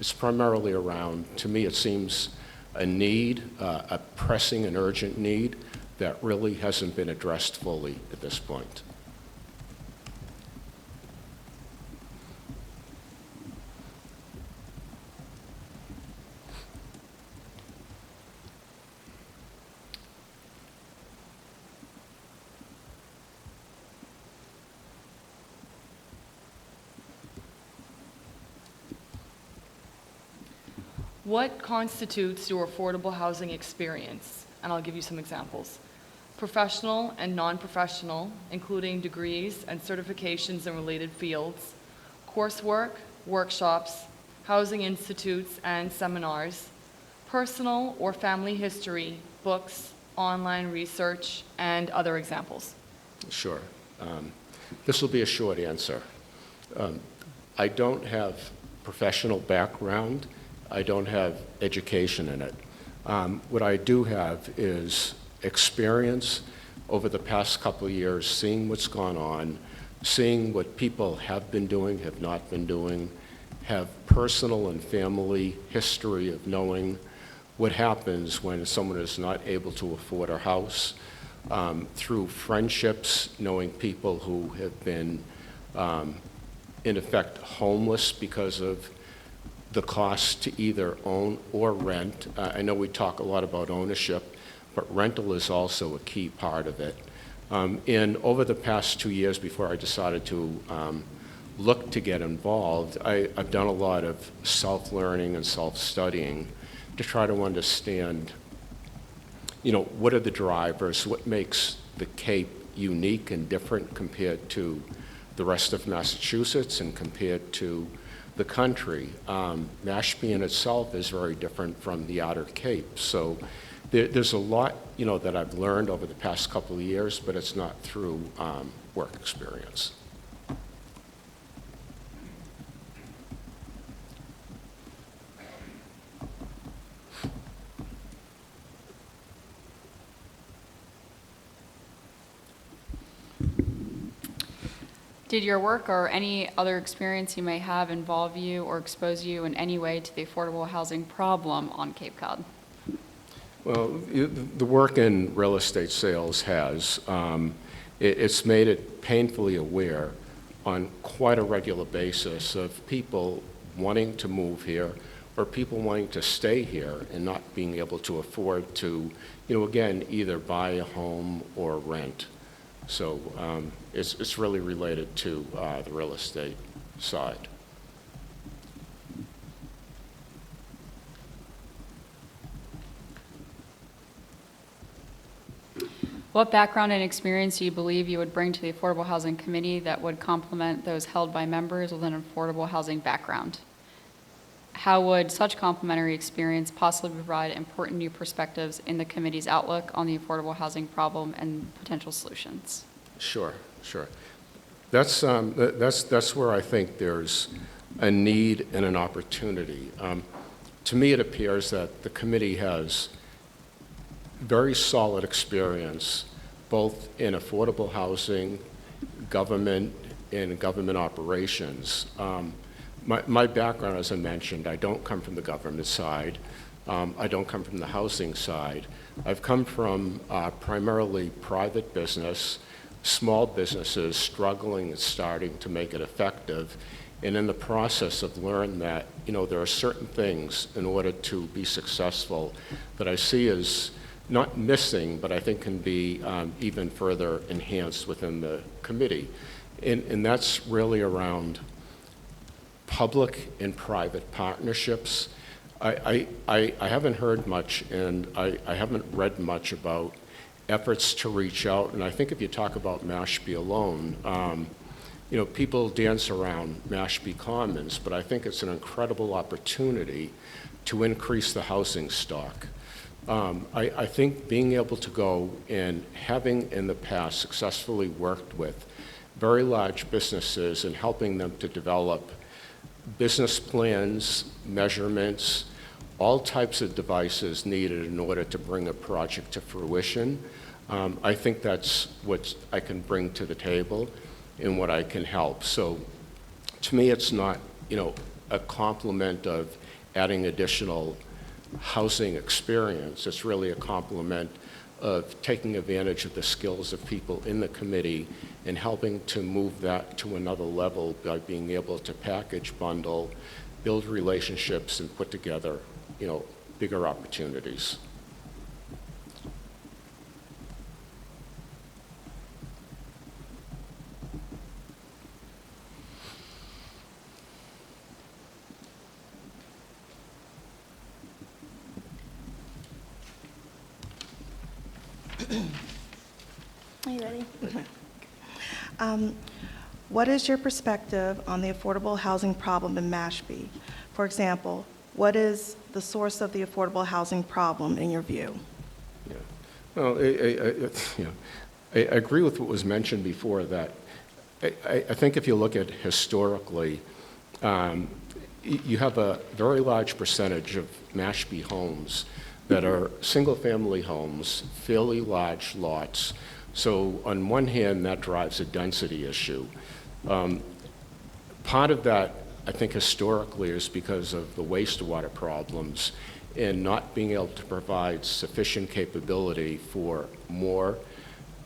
it's primarily around, to me, it seems a need, a pressing and urgent need that really hasn't been addressed fully at this point. What constitutes your affordable housing experience? And I'll give you some examples. Professional and non-professional, including degrees and certifications in related fields, coursework, workshops, housing institutes and seminars, personal or family history, books, online research, and other examples. Sure. This will be a short answer. I don't have professional background. I don't have education in it. What I do have is experience over the past couple of years, seeing what's gone on, seeing what people have been doing, have not been doing, have personal and family history of knowing what happens when someone is not able to afford a house, through friendships, knowing people who have been, in effect, homeless because of the cost to either own or rent. I know we talk a lot about ownership, but rental is also a key part of it. And over the past 2 years before I decided to look to get involved, I've done a lot of self-learning and self-studying to try to understand, what are the drivers, what makes the Cape unique and different compared to the rest of Massachusetts and compared to the country. Mashpee in itself is very different from the Outer Cape. So there's a lot, that I've learned over the past couple of years, but it's not through work experience. Did your work or any other experience you may have involve you or expose you in any way to the affordable housing problem on Cape Cod? Well, the work in real estate sales has, it's made it painfully aware on quite a regular basis of people wanting to move here or people wanting to stay here and not being able to afford to, again, either buy a home or rent. So it's really related to the real estate side. What background and experience do you believe you would bring to the Affordable Housing Committee that would complement those held by members with an affordable housing background? How would such complementary experience possibly provide important new perspectives in the committee's outlook on the affordable housing problem and potential solutions? Sure. That's where I think there's a need and an opportunity. To me, it appears that the committee has very solid experience both in affordable housing, government, and government operations. My background, as I mentioned, I don't come from the government side. I don't come from the housing side. I've come from primarily private business, small businesses struggling and starting to make it effective. And in the process of learning that, there are certain things in order to be successful that I see as not missing, but I think can be even further enhanced within the committee. And that's really around public and private partnerships. I haven't heard much and I haven't read much about efforts to reach out. And I think if you talk about Mashpee alone, people dance around Mashpee Commons, but I think it's an incredible opportunity to increase the housing stock. I think being able to go and having in the past successfully worked with very large businesses and helping them to develop business plans, measurements, all types of devices needed in order to bring a project to fruition. I think that's what I can bring to the table and what I can help. So to me, it's not, a complement of adding additional housing experience. It's really a complement of taking advantage of the skills of people in the committee and helping to move that to another level by being able to package, bundle, build relationships, and put together, bigger opportunities. Are you ready? What is your perspective on the affordable housing problem in Mashpee? For example, what is the source of the affordable housing problem in your view? Yeah. Well, I agree with what was mentioned before, that I think if you look at historically, you have a very large percentage of Mashpee homes that are single-family homes, fairly large lots. So on one hand, that drives a density issue. Part of that, I think, historically is because of the wastewater problems and not being able to provide sufficient capability for more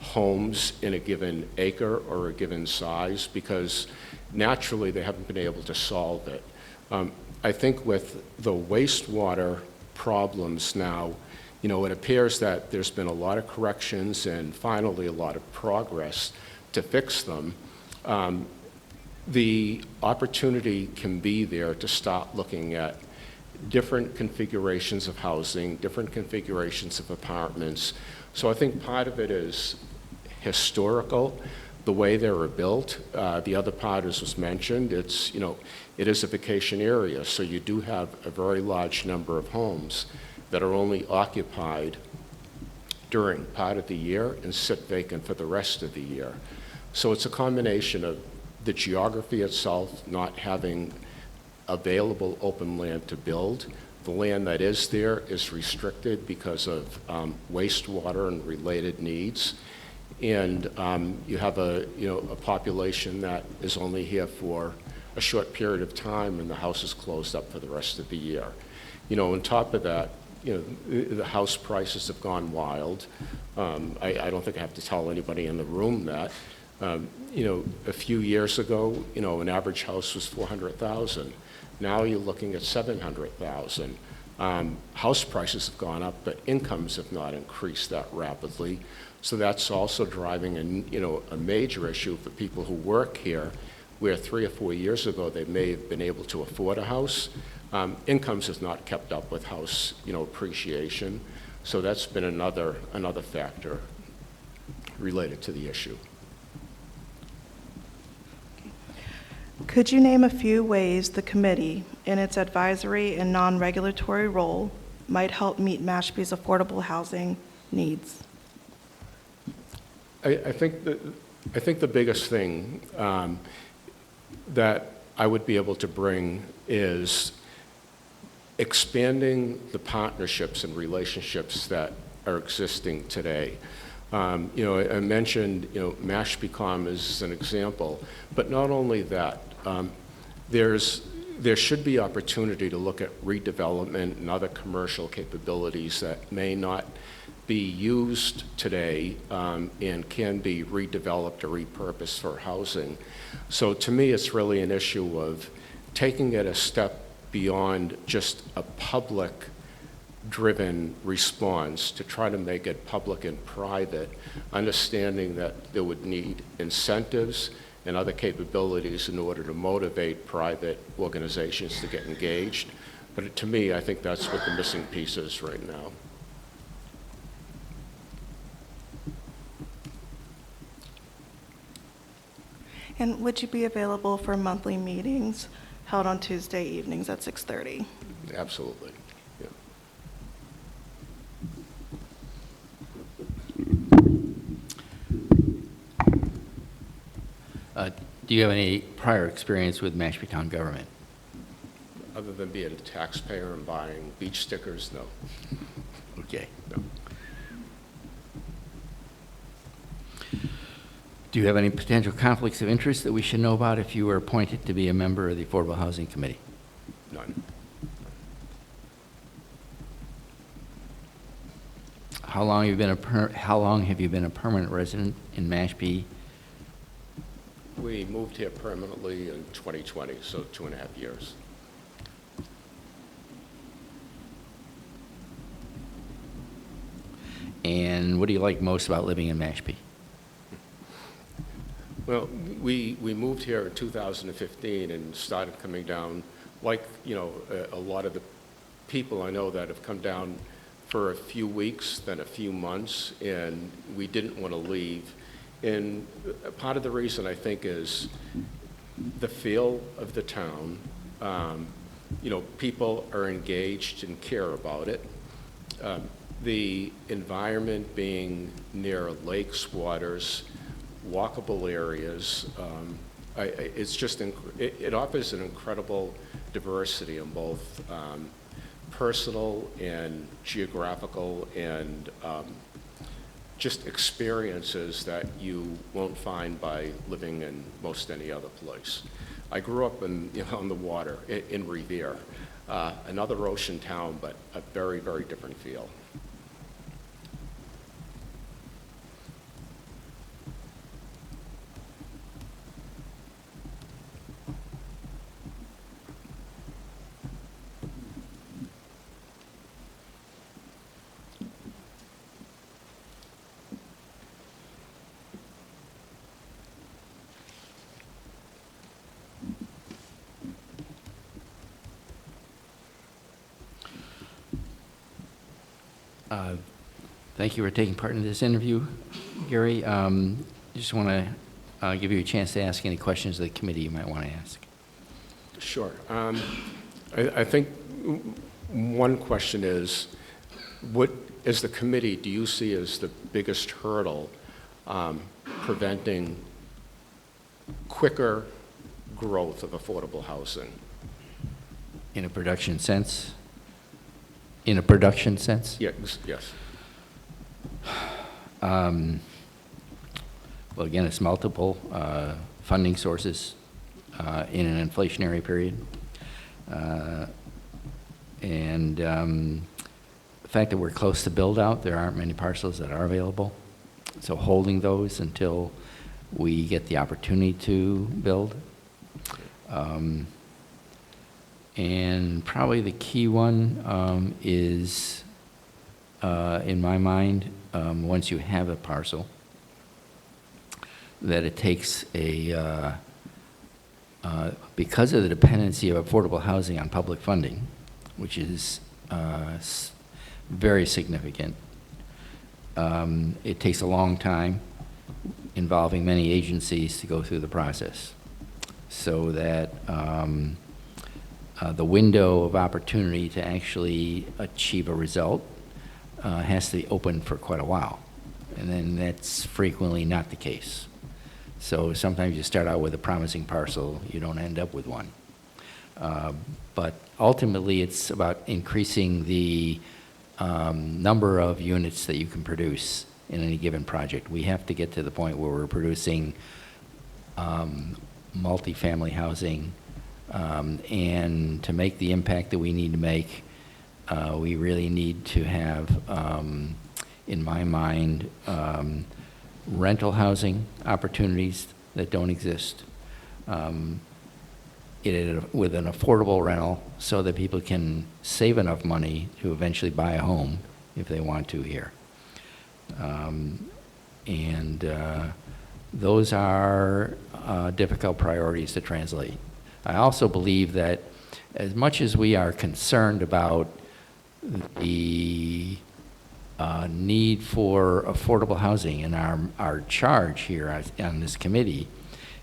homes in a given acre or a given size, because naturally they haven't been able to solve it. I think with the wastewater problems now, it appears that there's been a lot of corrections and finally a lot of progress to fix them. The opportunity can be there to start looking at different configurations of housing, different configurations of apartments. So I think part of it is historical, the way they were built. The other part, as was mentioned, it is a vacation area, so you do have a very large number of homes that are only occupied during part of the year and sit vacant for the rest of the year. So it's a combination of the geography itself, not having available open land to build. The land that is there is restricted because of wastewater and related needs. And you have a population that is only here for a short period of time, and the house is closed up for the rest of the year. On top of that, the house prices have gone wild. I don't think I have to tell anybody in the room that. A few years ago, an average house was $400,000. Now you're looking at $700,000. House prices have gone up, but incomes have not increased that rapidly. So that's also driving a major issue for people who work here, where 3 or 4 years ago they may have been able to afford a house. Incomes has not kept up with house appreciation. So that's been another factor related to the issue. Could you name a few ways the committee, in its advisory and non-regulatory role, might help meet Mashpee's affordable housing needs? I think the biggest thing that I would be able to bring is expanding the partnerships and relationships that are existing today. I mentioned, Mashpee as an example, but not only that, there should be opportunity to look at redevelopment and other commercial capabilities that may not be used today and can be redeveloped or repurposed for housing. So to me, it's really an issue of taking it a step beyond just a public-driven response to try to make it public and private, understanding that there would need incentives and other capabilities in order to motivate private organizations to get engaged. But to me, I think that's what the missing piece is right now. And would you be available for monthly meetings held on Tuesday evenings at 6:30? Absolutely. Yeah. Do you have any prior experience with Mashpee Town government? Other than being a taxpayer and buying beach stickers, no. Okay. No. Do you have any potential conflicts of interest that we should know about if you were appointed to be a member of the Affordable Housing Committee? None. How long have you been a permanent resident in Mashpee? We moved here permanently in 2020, so 2.5 years. And what do you like most about living in Mashpee? Well, we moved here in 2015 and started coming down, like, you know, a lot of the people I know that have come down for a few weeks, then a few months, and we didn't want to leave. And part of the reason, I think, is the feel of the town. You know, people are engaged and care about it. The environment being near lakes, waters, walkable areas, it's just, it offers an incredible diversity in both personal and geographical and just experiences that you won't find by living in most any other place. I grew up in, you know, on the water in Revere, another ocean town, but a very, very different feel. Thank you for taking part in this interview, Gary. Just want to give you a chance to ask any questions of the committee you might want to ask. Sure. I think one question is, what, as the committee, do you see as the biggest hurdle preventing quicker growth of affordable housing? In a production sense? In a production sense? Yes, yes. Well, again, it's multiple funding sources in an inflationary period. And the fact that we're close to build out, there aren't many parcels that are available. So holding those until we get the opportunity to build. And probably the key one is, in my mind, once you have a parcel, that it takes a, because of the dependency of affordable housing on public funding, which is very significant, it takes a long time involving many agencies to go through the process. So that the window of opportunity to actually achieve a result has to be open for quite a while. And then that's frequently not the case. So sometimes you start out with a promising parcel, you don't end up with one. But ultimately, it's about increasing the number of units that you can produce in any given project. We have to get to the point where we're producing multifamily housing, and to make the impact that we need to make, we really need to have, in my mind, rental housing opportunities that don't exist, with an affordable rental so that people can save enough money to eventually buy a home if they want to here. Those are difficult priorities to translate. I also believe that as much as we are concerned about the need for affordable housing, and our charge here on this committee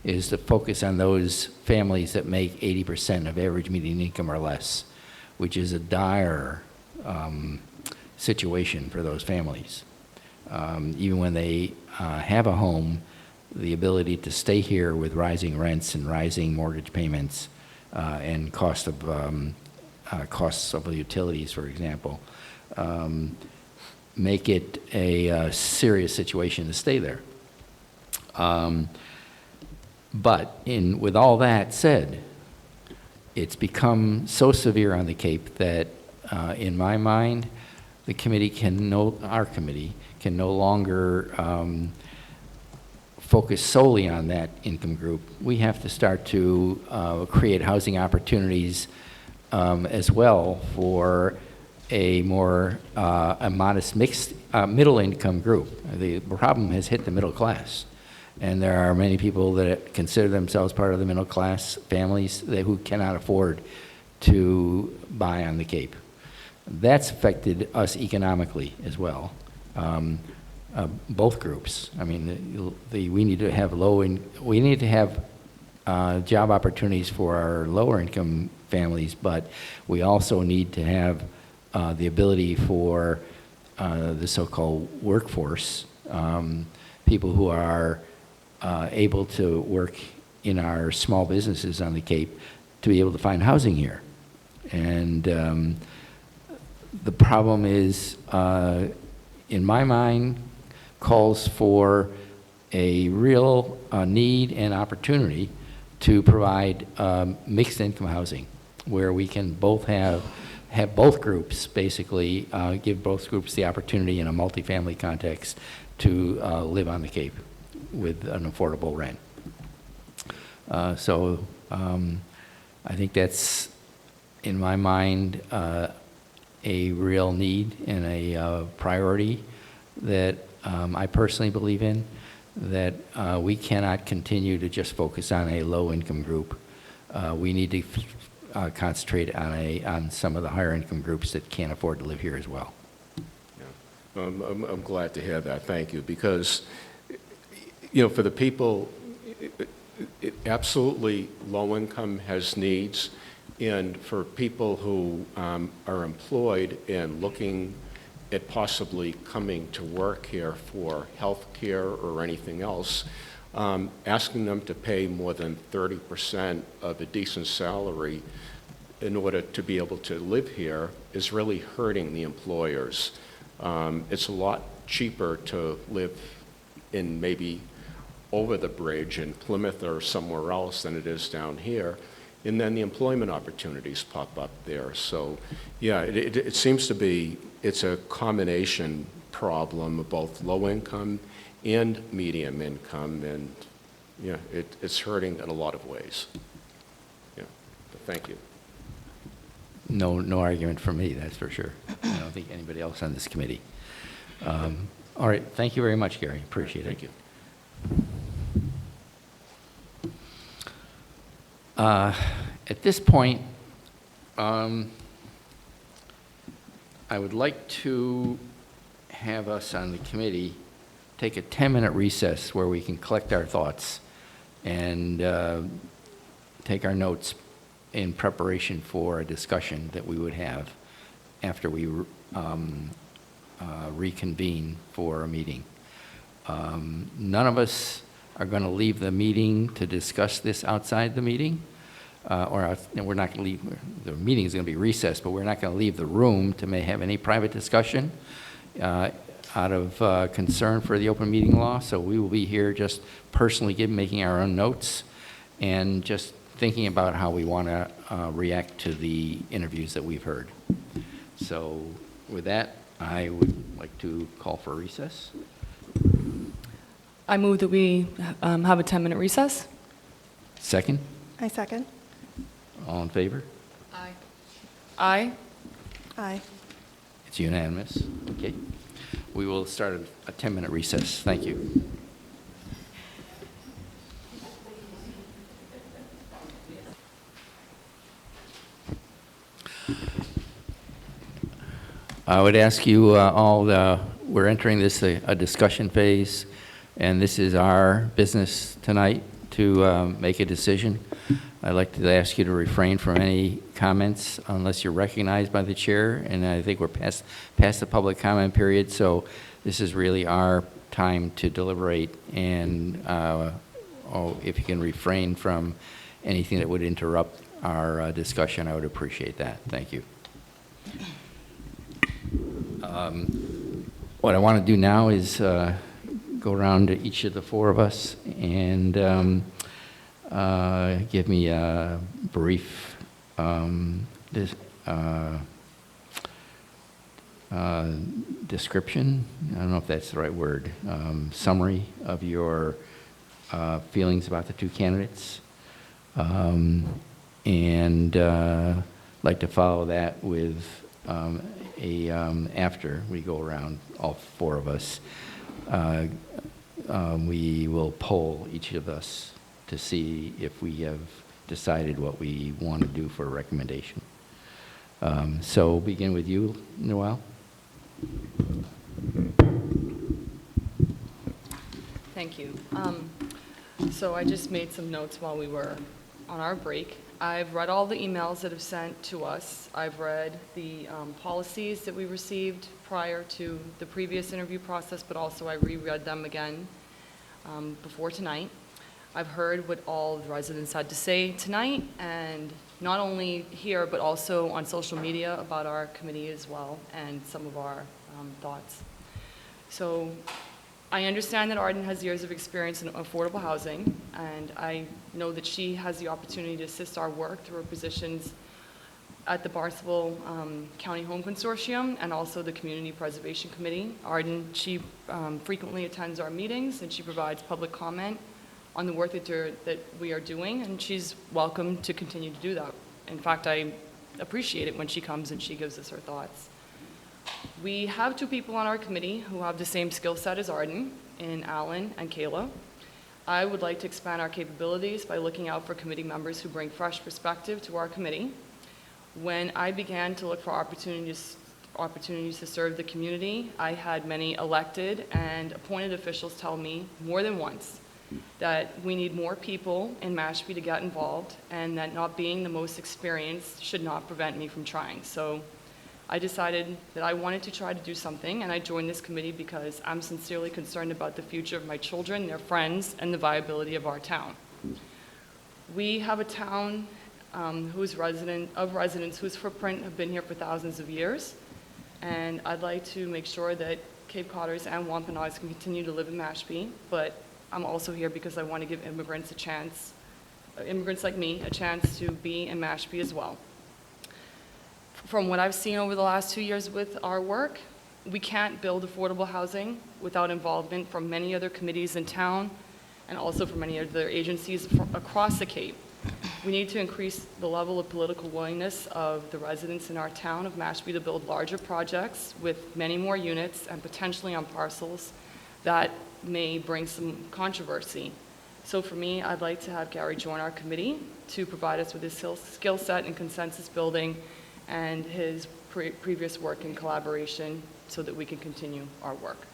is to focus on those families that make 80% of average median income or less, which is a dire situation for those families. Even when they have a home, the ability to stay here with rising rents and rising mortgage payments and costs of the utilities, for example, make it a serious situation to stay there. But with all that said, it's become so severe on the Cape that, in my mind, our committee can no longer focus solely on that income group. We have to start to create housing opportunities as well for a more a modest mixed middle income group. The problem has hit the middle class, and there are many people that consider themselves part of the middle class families who cannot afford to buy on the Cape. That's affected us economically as well. Both groups. I mean, we need to have job opportunities for our lower income families, but we also need to have the ability for the so-called workforce, people who are able to work in our small businesses on the Cape, to be able to find housing here. And the problem is, in my mind, calls for a real need and opportunity to provide mixed income housing, where we can both have both groups, basically give both groups the opportunity in a multifamily context to live on the Cape with an affordable rent. So I think that's, in my mind, a real need and a priority that I personally believe in, that we cannot continue to just focus on a low-income group. We need to concentrate on some of the higher income groups that can't afford to live here as well. Yeah. I'm glad to hear that. Thank you. Because, for the people, absolutely low income has needs. And for people who are employed and looking at possibly coming to work here for health care or anything else, asking them to pay more than 30% of a decent salary in order to be able to live here is really hurting the employers. It's a lot cheaper to live in maybe over the bridge in Plymouth or somewhere else than it is down here. And then the employment opportunities pop up there. So, yeah, it seems to be, it's a combination problem of both low income and medium income, and yeah, it's hurting in a lot of ways. Yeah, but thank you. No argument from me, that's for sure. I don't think anybody else on this committee. All right, thank you very much, Gary. Appreciate it. Thank you. At this point, I would like to have us on the committee take a 10-minute recess where we can collect our thoughts and take our notes in preparation for a discussion that we would have after we reconvene for a meeting. None of us are going to leave the meeting to discuss this outside the meeting, we're not going to leave, the meeting is going to be recessed, but we're not going to leave the room to have any private discussion out of concern for the open meeting law. So we will be here just personally making our own notes and just thinking about how we want to react to the interviews that we've heard. So with that, I would like to call for recess. I move that we have a 10-minute recess. Second? I second. All in favor? Aye. Aye. Aye. It's unanimous. Okay. We will start a 10-minute recess. Thank you. I would ask you all, we're entering this a discussion phase, and this is our business tonight to make a decision. I'd like to ask you to refrain from any comments unless you're recognized by the chair, and I think we're past the public comment period, so this is really our time to deliberate, and if you can refrain from anything that would interrupt our discussion, I would appreciate that. Thank you. What I want to do now is go around to each of the four of us and give me a brief description, I don't know if that's the right word, summary of your feelings about the two candidates. And like to follow that with after we go around, all four of us, we will poll each of us to see if we have decided what we want to do for a recommendation. So we'll begin with you, Noel. Thank you. So I just made some notes while we were on our break. I've read all the emails that have sent to us. I've read the policies that we received prior to the previous interview process, but also I reread them again before tonight. I've heard what all the residents had to say tonight, and not only here, but also on social media about our committee as well, and some of our thoughts. So I understand that Arden has years of experience in affordable housing, and I know that she has the opportunity to assist our work through her positions at the Barnstable County Home Consortium and also the Community Preservation Committee. Arden, she frequently attends our meetings, and she provides public comment on the work that we are doing, and she's welcome to continue to do that. In fact, I appreciate it when she comes and she gives us her thoughts. We have two people on our committee who have the same skill set as Arden, in Alan and Kayla. I would like to expand our capabilities by looking out for committee members who bring fresh perspective to our committee. When I began to look for opportunities to serve the community, I had many elected and appointed officials tell me more than once that we need more people in Mashpee to get involved, and that not being the most experienced should not prevent me from trying. So I decided that I wanted to try to do something, and I joined this committee because I'm sincerely concerned about the future of my children, their friends, and the viability of our town. We have a town residents whose footprint have been here for thousands of years, and I'd like to make sure that Cape Codders and Wampanoags can continue to live in Mashpee, but I'm also here because I want to give immigrants immigrants like me, a chance to be in Mashpee as well. From what I've seen over the last 2 years with our work, we can't build affordable housing without involvement from many other committees in town and also from many other agencies across the Cape. We need to increase the level of political willingness of the residents in our town of Mashpee to build larger projects with many more units and potentially on parcels that may bring some controversy. So for me, I'd like to have Gary join our committee to provide us with his skill set in consensus building and his previous work in collaboration so that we can continue our work.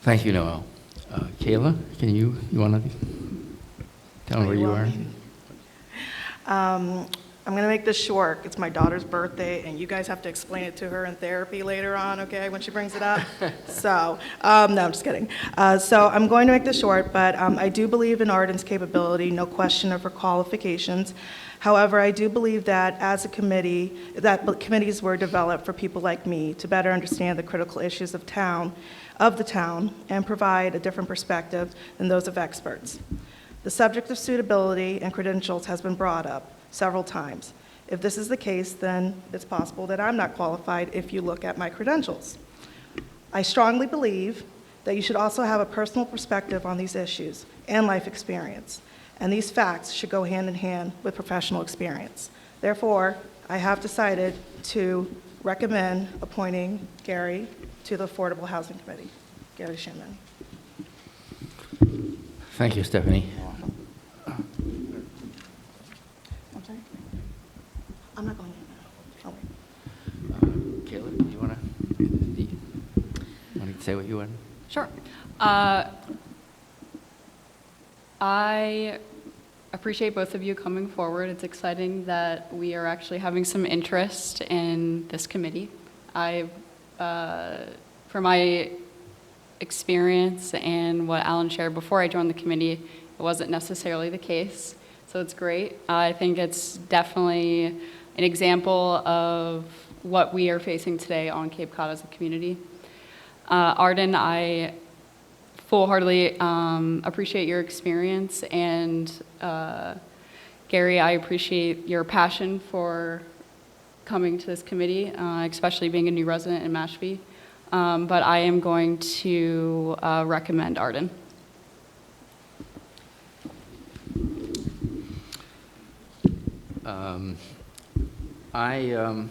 Thank you, Noel. Kayla, can you want to tell me where you are? I'm going to make this short. It's my daughter's birthday, and you guys have to explain it to her in therapy later on, okay, when she brings it up. So, no, I'm just kidding. So I'm going to make this short, but I do believe in Arden's capability, no question of her qualifications. However, I do believe that as a committee, that committees were developed for people like me to better understand the critical issues of the town, and provide a different perspective than those of experts. The subject of suitability and credentials has been brought up several times. If this is the case, then it's possible that I'm not qualified if you look at my credentials. I strongly believe that you should also have a personal perspective on these issues and life experience, and these facts should go hand in hand with professional experience. Therefore, I have decided to recommend appointing Gary to the Affordable Housing Committee. Gary Shinman. Thank you, Stephanie. I'm sorry? I'm not going in now. Oh, wait. Kayla, you want to say what you want? Sure. I appreciate both of you coming forward. It's exciting that we are actually having some interest in this committee. For my experience and what Alan shared before I joined the committee, it wasn't necessarily the case. So it's great. I think it's definitely an example of what we are facing today on Cape Cod as a community. Arden, I full-heartedly appreciate your experience, and Gary, I appreciate your passion for coming to this committee, especially being a new resident in Mashpee. But I am going to recommend Arden. I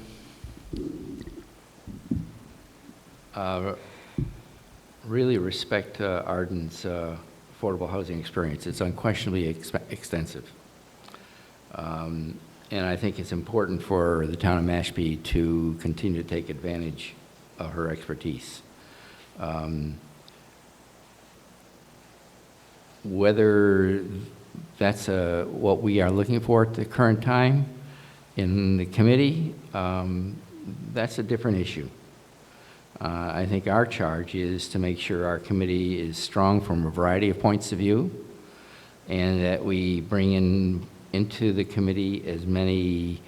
really respect Arden's affordable housing experience. It's unquestionably extensive. And I think it's important for the town of Mashpee to continue to take advantage of her expertise. Whether that's what we are looking for at the current time in the committee, that's a different issue. I think our charge is to make sure our committee is strong from a variety of points of view, and that we bring into the committee as many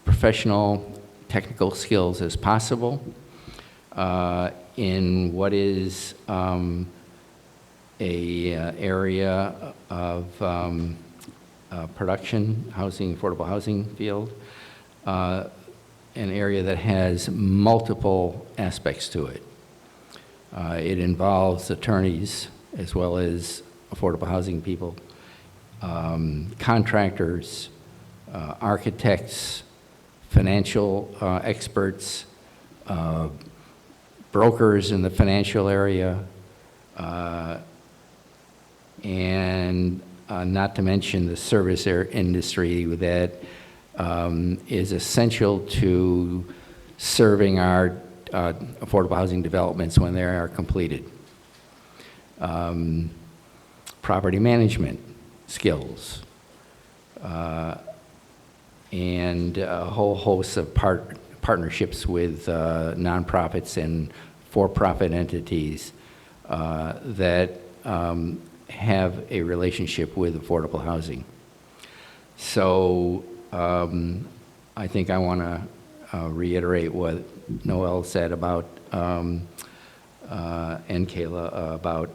professional, technical skills as possible in what is a area of production, housing, affordable housing field, an area that has multiple aspects to it. It involves attorneys as well as affordable housing people, contractors, architects, financial experts, brokers in the financial area, and not to mention the service industry that is essential to serving our affordable housing developments when they are completed. Property management skills, and a whole host of partnerships with nonprofits and for-profit entities that have a relationship with affordable housing. So I think I want to reiterate what Noel said about, and Kayla, about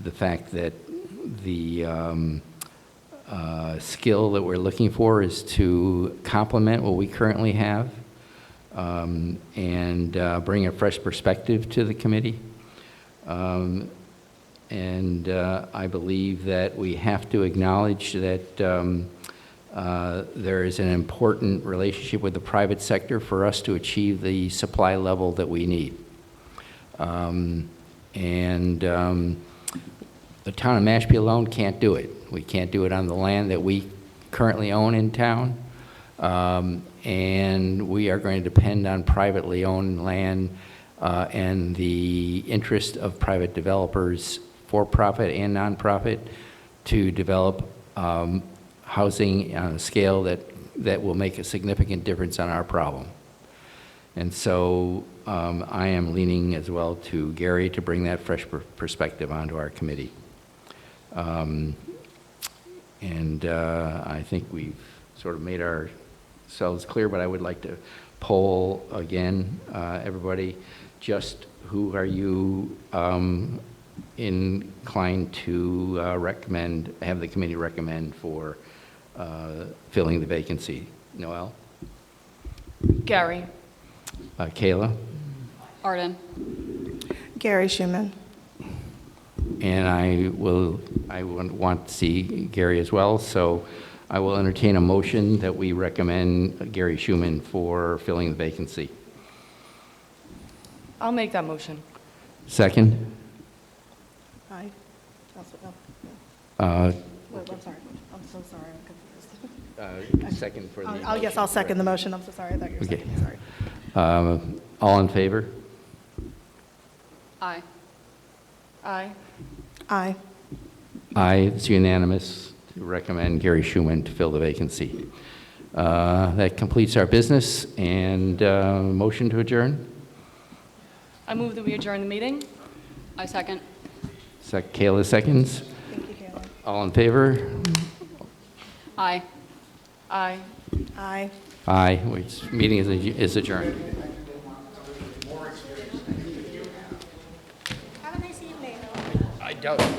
the fact that the skill that we're looking for is to complement what we currently have, and bring a fresh perspective to the committee. I believe that we have to acknowledge that there is an important relationship with the private sector for us to achieve the supply level that we need. The town of Mashpee alone can't do it. We can't do it on the land that we currently own in town. And we are going to depend on privately owned land and the interest of private developers, for-profit and nonprofit, to develop housing on a scale that will make a significant difference on our problem. And so I am leaning as well to Gary to bring that fresh perspective onto our committee. I think we've sort of made ourselves clear, but I would like to poll again, everybody, just who are you inclined to have the committee recommend for filling the vacancy? Noel? Gary. Kayla? Arden. Gary Schumann. And I want to see Gary as well, so I will entertain a motion that we recommend Gary Schumann for filling the vacancy. I'll make that motion. Second? Aye. Wait, I'm sorry. I'm so sorry. I'm confused. Second for the Oh, yes, I'll second the motion. I'm so sorry. I thought you were Okay. seconding. Sorry. All in favor? Aye. Aye. Aye. Aye, it's unanimous to recommend Gary Schumann to fill the vacancy. That completes our business, and motion to adjourn? I move that we adjourn the meeting. I second. Kayla seconds. Thank you, Kayla. All in favor? Aye. Aye. Aye. Aye. Meeting is adjourned. doubt that